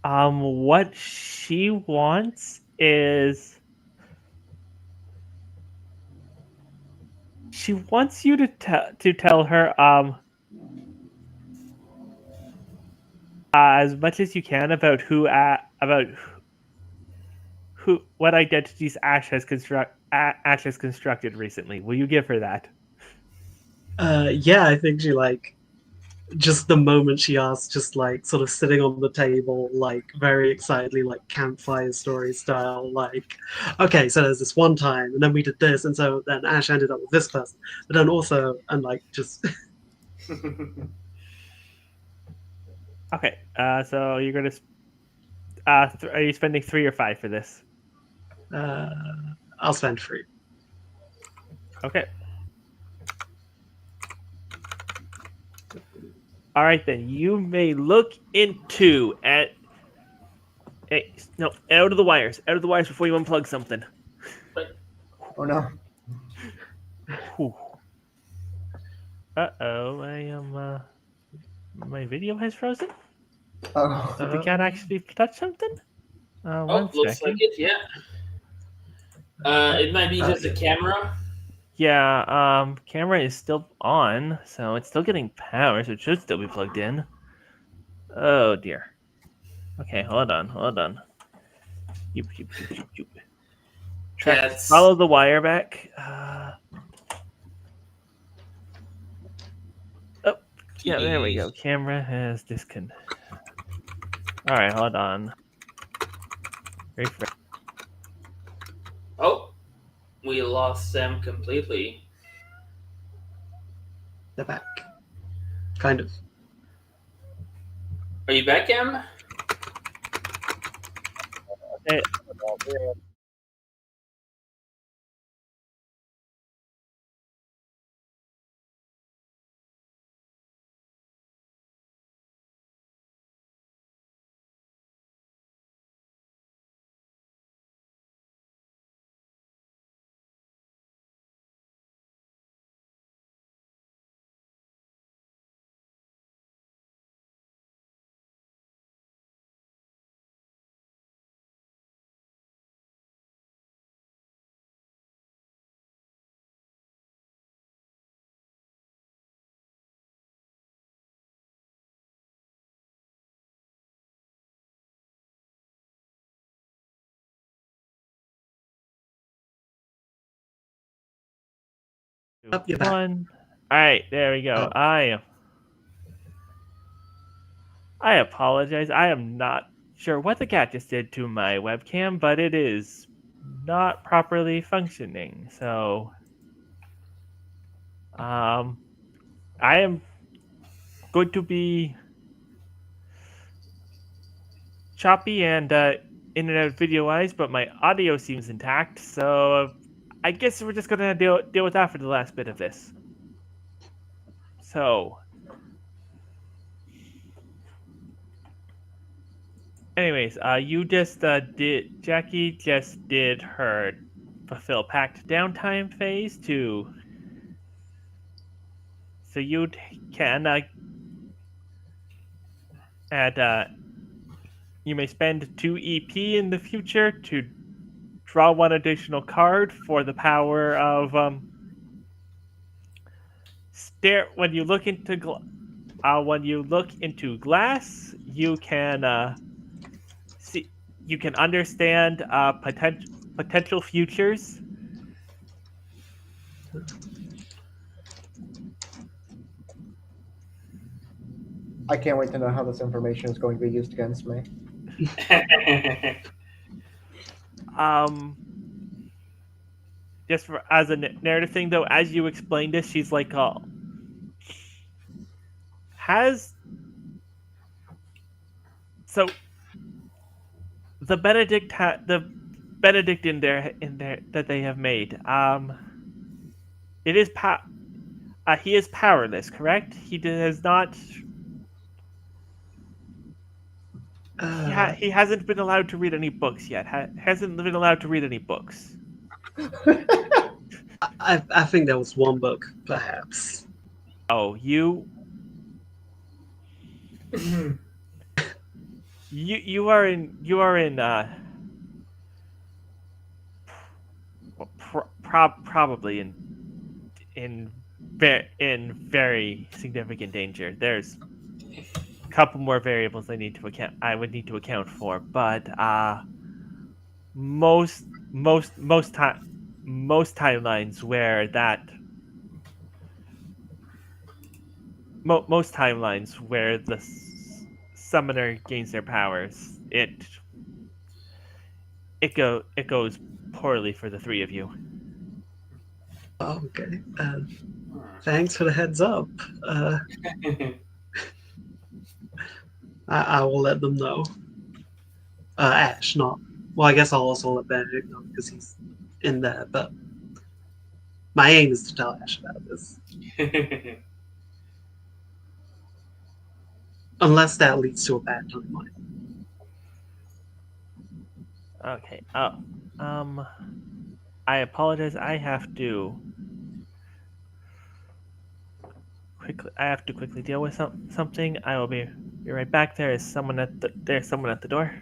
What she wants is she wants you to tell her as much as you can about who what identities Ash has constructed recently. Will you give her that? Yeah, I think she just the moment she asked, just like sort of sitting on the table, like very excitedly, like campfire story style, like, okay, so there's this one time, and then we did this, and so then Ash ended up with this person, but then also, and like just Okay. So you're gonna are you spending 3 or 5 for this? uh, I'll spend free. Okay. All right then. You may look into at. Hey, no, out of the wires. Out of the wires before you unplug something. Oh no. Uh-oh, I am my video has frozen. Oh. So we can't actually touch something. Oh, One looks like second. it. Yeah. It might be just the camera. Yeah, camera is still on, so it's still getting power, so it should still be plugged in. Oh dear. Okay, hold on. Yoop, yoop, yoop, yoop, yoop. Yeah, Follow the wire back. Oh, yeah, there we go. Camera has disconnected. All right, hold on. Refresh. Oh, we lost Sam completely. They're back, kind of. Are you back, Em? Okay. Up your back. One. All right, there we go. Oh. I apologize. I am not sure what the cat just did to my webcam, but it is not properly functioning. So, I am going to be choppy and in and out video wise, but my audio seems intact. So, I guess we're just gonna deal with that for the last bit of this. So, anyways, Jackie just did her fulfill pact downtime phase so you can you may spend 2 EP in the future to draw 1 additional card for the power of stare when you look into glass, you can see you can understand potential futures. I can't wait to know how this information is going to be used against me. Just as a narrative thing, though, as you explained this, she's like, the Benedict in there that they have made. It is he is powerless, correct? He has not. He hasn't been allowed to read any books yet. Hasn't been allowed to read any books. I think there was one book, perhaps. Oh, you are in probably in very significant danger. There's a couple more variables I would need to account for, but most timelines where the summoner gains their powers, it goes poorly for the 3 of you. Oh, okay. Thanks for the heads up. I will let them know. Ash, not. Well, I guess I'll also let Benedict know because he's in there, but my aim is to tell Ash about this. Unless that leads to a bad timeline. Okay. I apologize. I have to quickly deal with something. I will be right back. There's someone at the door.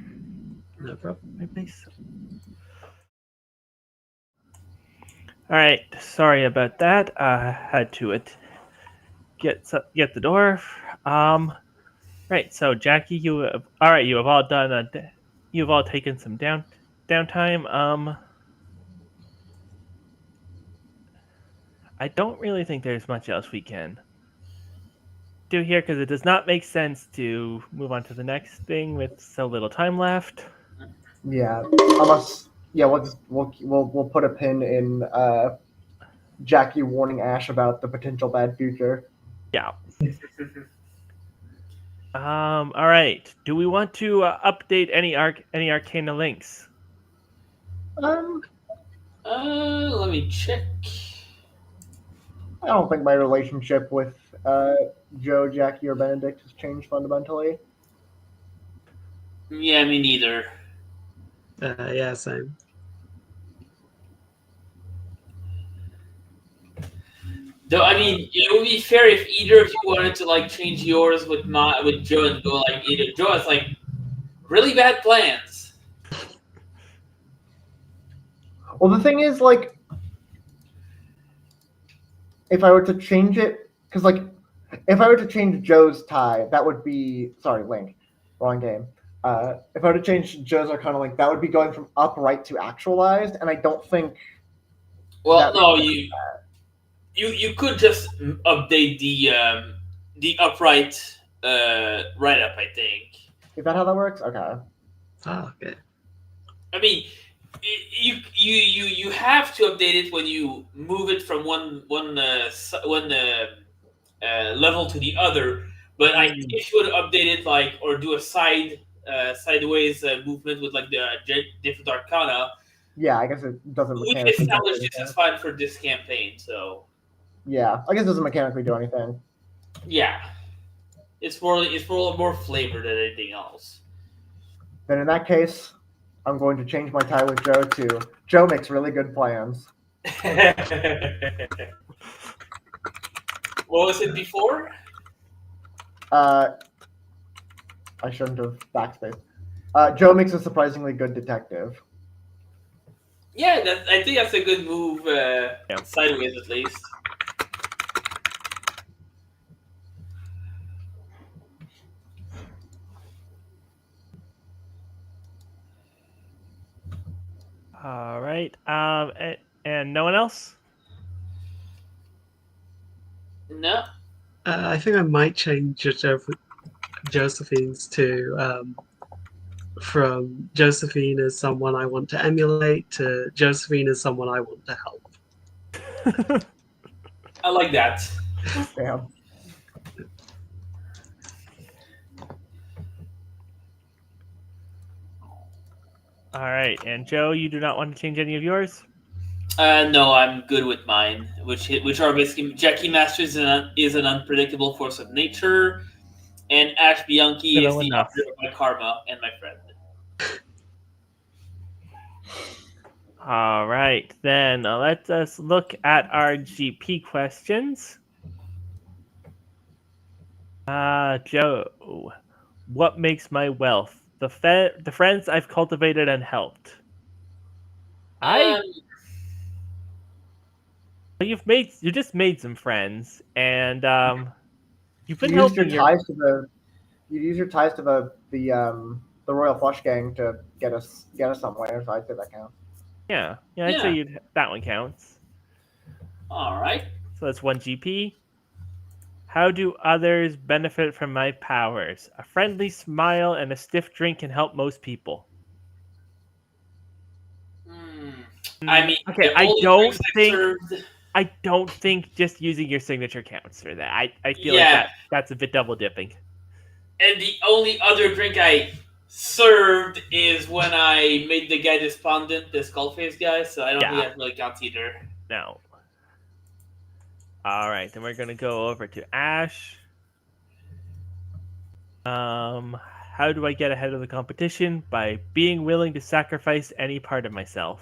No problem. Right, please. All right. Sorry about that. I had to get the door. Right. So Jackie, you have all done. You've all taken some downtime. I don't really think there's much else we can do here because it does not make sense to move on to the next thing with so little time left. Yeah, unless we'll put a pin in Jackie warning Ash about the potential bad future. Yeah. All right. Do we want to update any Arcana links? Let me check. I don't think my relationship with Joe, Jackie, or Benedict has changed fundamentally. Yeah, me neither. Yeah, same. Though I mean, it would be fair if either of you wanted to like change yours with Joe and go like either Joe has like really bad plans. Well, the thing is, like, if I were to change it, because like, if I were to change Joe's tie, that would be Link, wrong game. If I were to change Joe's Arcana Link, that would be going from upright to actualized, and I don't think. Well, no, you. you could just update the upright write up. I think. Is that how that works? Okay. Ah, okay. I mean, you have to update it when you move it from one level to the other. But I think Mm. you should update it like or do a sideways movement with like the different arcana. Yeah, I guess it doesn't We can mechanically do establish this as anything. fine for this campaign. So Yeah, I guess it doesn't mechanically do anything. yeah, it's more flavor than anything else. Then in that case, I'm going to change my tie with Joe to Joe makes really good plans. What was it before? Uh, I shouldn't have backspaced. Joe makes a surprisingly good detective. Yeah, I think that's a good move. Yeah. Sideways, at least. All right. And no one else? No. I think I might change Josephine's to from Josephine as someone I want to emulate to Josephine as someone I want to help. I like that. Damn. All right. And Joe, you do not want to change any of yours? No, I'm good with mine, which are basically Jackie Masters is an unpredictable force of nature, and Ash Bianchi is Fiddle the enough. operator of my karma and my friend. All right. Then let us look at our GP questions. Joe, what makes my wealth? The friends I've cultivated and helped. Um, You just made some friends, and you've been You used your helping your ties to the. You use your ties to the Royal Flush Gang to get us somewhere. So I'd say that counts. yeah. I'd say Yeah. that one counts. all right. So that's one GP. How do others benefit from my powers? A friendly smile and a stiff drink can help most people. Hmm. I mean, Okay, the only drinks I've served. I don't think just using your signature counts for that. I feel like Yeah, that's a bit double dipping. and the only other drink I served is when I made the guy despondent, the skullface guy. So I don't think Yeah. that really counts either. No. All right, then we're gonna go over to Ash. How do I get ahead of the competition? By being willing to sacrifice any part of myself.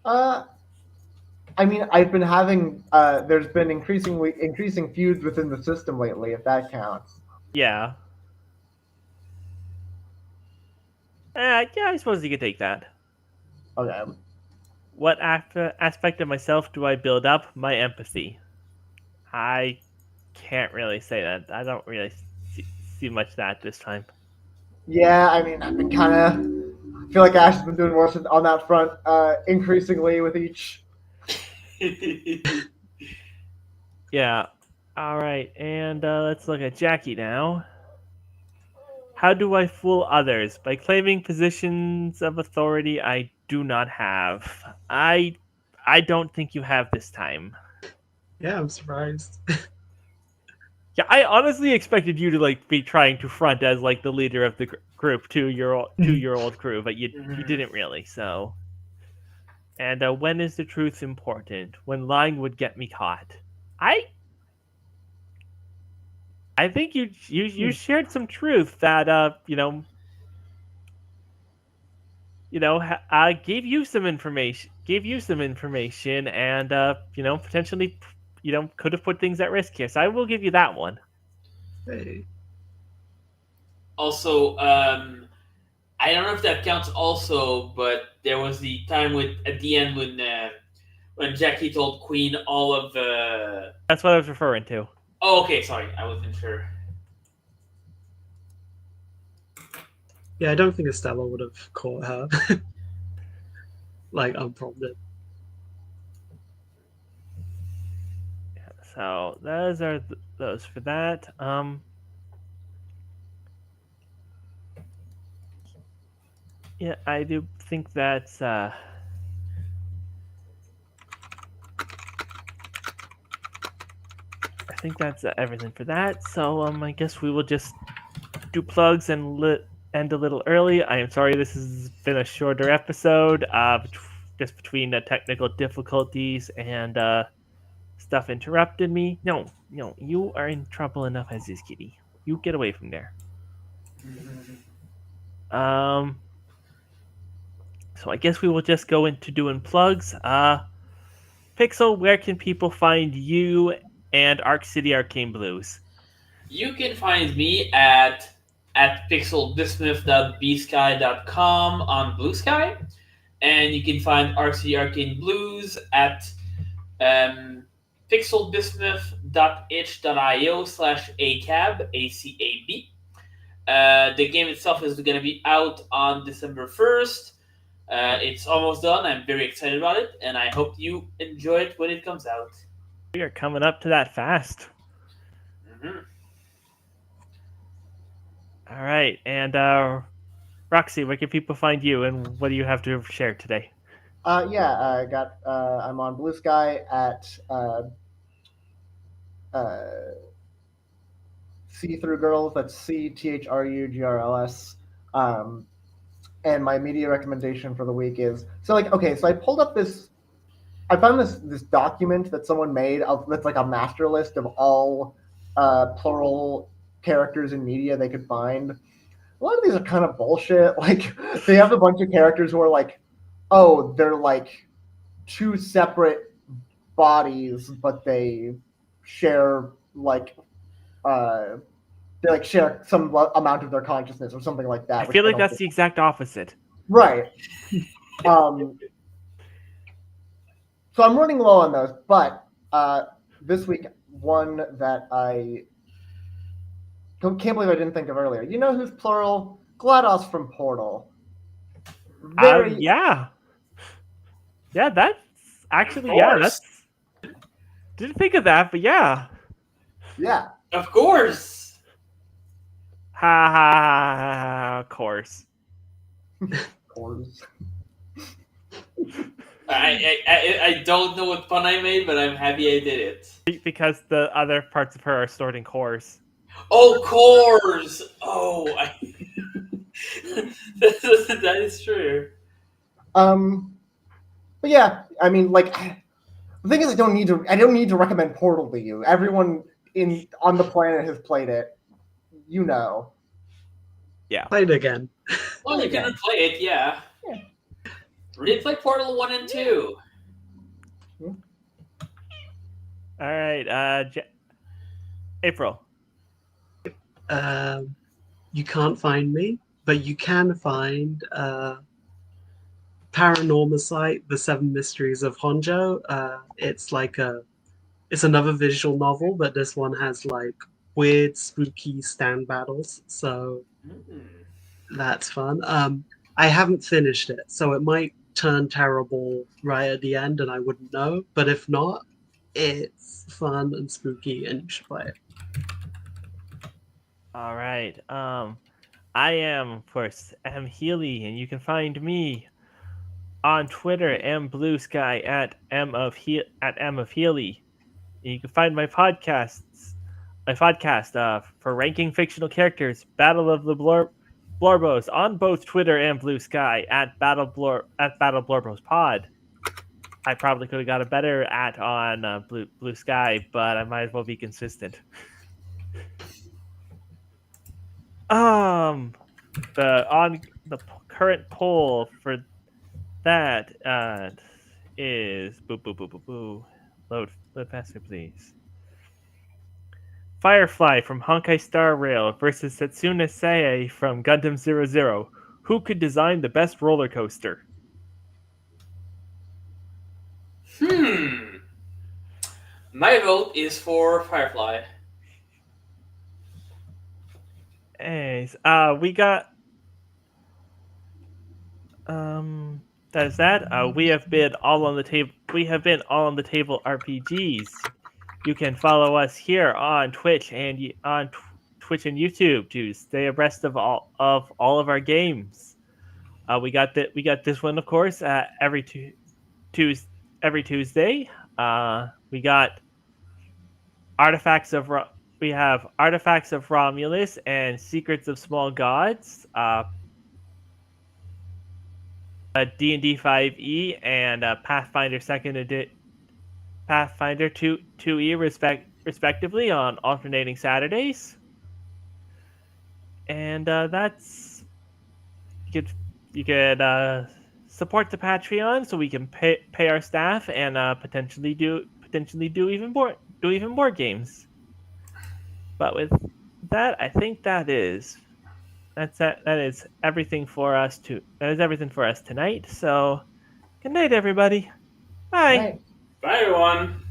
Uh, I mean, I've been having. There's been increasing feuds within the system lately. If that counts. Yeah. Yeah, I suppose you could take that. Okay. What aspect of myself do I build up? My empathy. I can't really say that. I don't really see much of that this time. Yeah, I mean, I've been kind of. I feel like Ash has been doing worse on that front, increasingly with each. Yeah. All right, and let's look at Jackie now. How do I fool others? By claiming positions of authority I do not have. I don't think you have this time. Yeah, I'm surprised. Yeah, I honestly expected you to like be trying to front as like the leader of the group to your old crew, but you Mhm. didn't really. So, and when is the truth important? When lying would get me caught. I I think you shared some truth that gave you some information, and potentially could have put things at risk here. So I will give you that one. Hey. Also, I don't know if that counts. Also, but there was the time at the end when Jackie told Queen all of the. That's what I was referring to. Oh, okay. Sorry, I wasn't sure. Yeah, I don't think Estella would have caught her like unprompted. So those are those for that. Yeah, I do think that's I think that's everything for that. So I guess we will just do plugs and end a little early. I am sorry this has been a shorter episode. Just between the technical difficulties and stuff interrupted me. No, no, you are in trouble enough as is, Kitty. You get away from there. Um. So I guess we will just go into doing plugs. Pixel, where can people find you and Arc City Arcane Blues? You can find me at pixelbismuth.bsky.com on Blue Sky, and you can find RC Arcane Blues at pixelbismuth.itch.io/acab, ACAB. The game itself is going to be out on December 1st. It's almost done. I'm very excited about it, and I hope you enjoy it when it comes out. We are coming up to that fast. Mm-hmm. All right, and Roxy, where can people find you, and what do you have to share today? I'm on Blue Sky at See Through Girls. That's CTHRUGRLS. And my media recommendation for the week is so I pulled up this. I found this document that someone made that's like a master list of all plural characters in media they could find. A lot of these are kind of bullshit. Like they have a bunch of characters who are like, oh, they're like two separate bodies, but they share they share some amount of their consciousness or something like that. I feel like that's the exact opposite. Right. So I'm running low on those, but this week one that I can't believe I didn't think of earlier. You know who's plural? GLaDOS from Portal. Yeah, that's actually that's. Didn't think of that, but yeah. Yeah. Of course. Ha ha ha! Of course. I don't know what pun I made, but I'm happy I did it. Because the other parts of her are stored in cores. Oh, cores! Oh, that is true. But yeah, I mean, like, the thing is, I don't need to recommend Portal to you. Everyone on the planet has played it. You know. Yeah. Play it again. Well, you can replay it, yeah. Replay Portal 1 and 2. All right, April. You can't find me, but you can find Paranormacite, The Seven Mysteries of Honjo. It's another visual novel, but this one has like weird, spooky stand battles. So that's fun. I haven't finished it, so it might turn terrible right at the end, and I wouldn't know. But if not, it's fun and spooky, and you should play it. All right. I am, of course, M Healy, and you can find me on Twitter and Blue Sky at M of Healy. And you can find my podcast for ranking fictional characters, Battle of the Blorbos, on both Twitter and Blue Sky at Battle Blorbos Pod. I probably could have got a better on Blue Sky, but I might as well be consistent. The current poll for that is load faster, please. Firefly from Honkai Star Rail versus Setsuna Sae from Gundam 00. Who could design the best roller coaster? My vote is for Firefly. Anyways, we got that is that. We have been all on the table. We have been all on the table RPGs. You can follow us here on Twitch and on Twitch and YouTube to stay abreast of all of our games. We got this one, of course, every Tuesday. We got artifacts of we have artifacts of Romulus and secrets of small gods. D&D 5e and Pathfinder Pathfinder 2e respectively on alternating Saturdays. And that's you could support the Patreon so we can pay our staff and potentially do even more games. But with that, I think that is everything for us tonight. So good night, everybody. Bye. Right. Bye, everyone.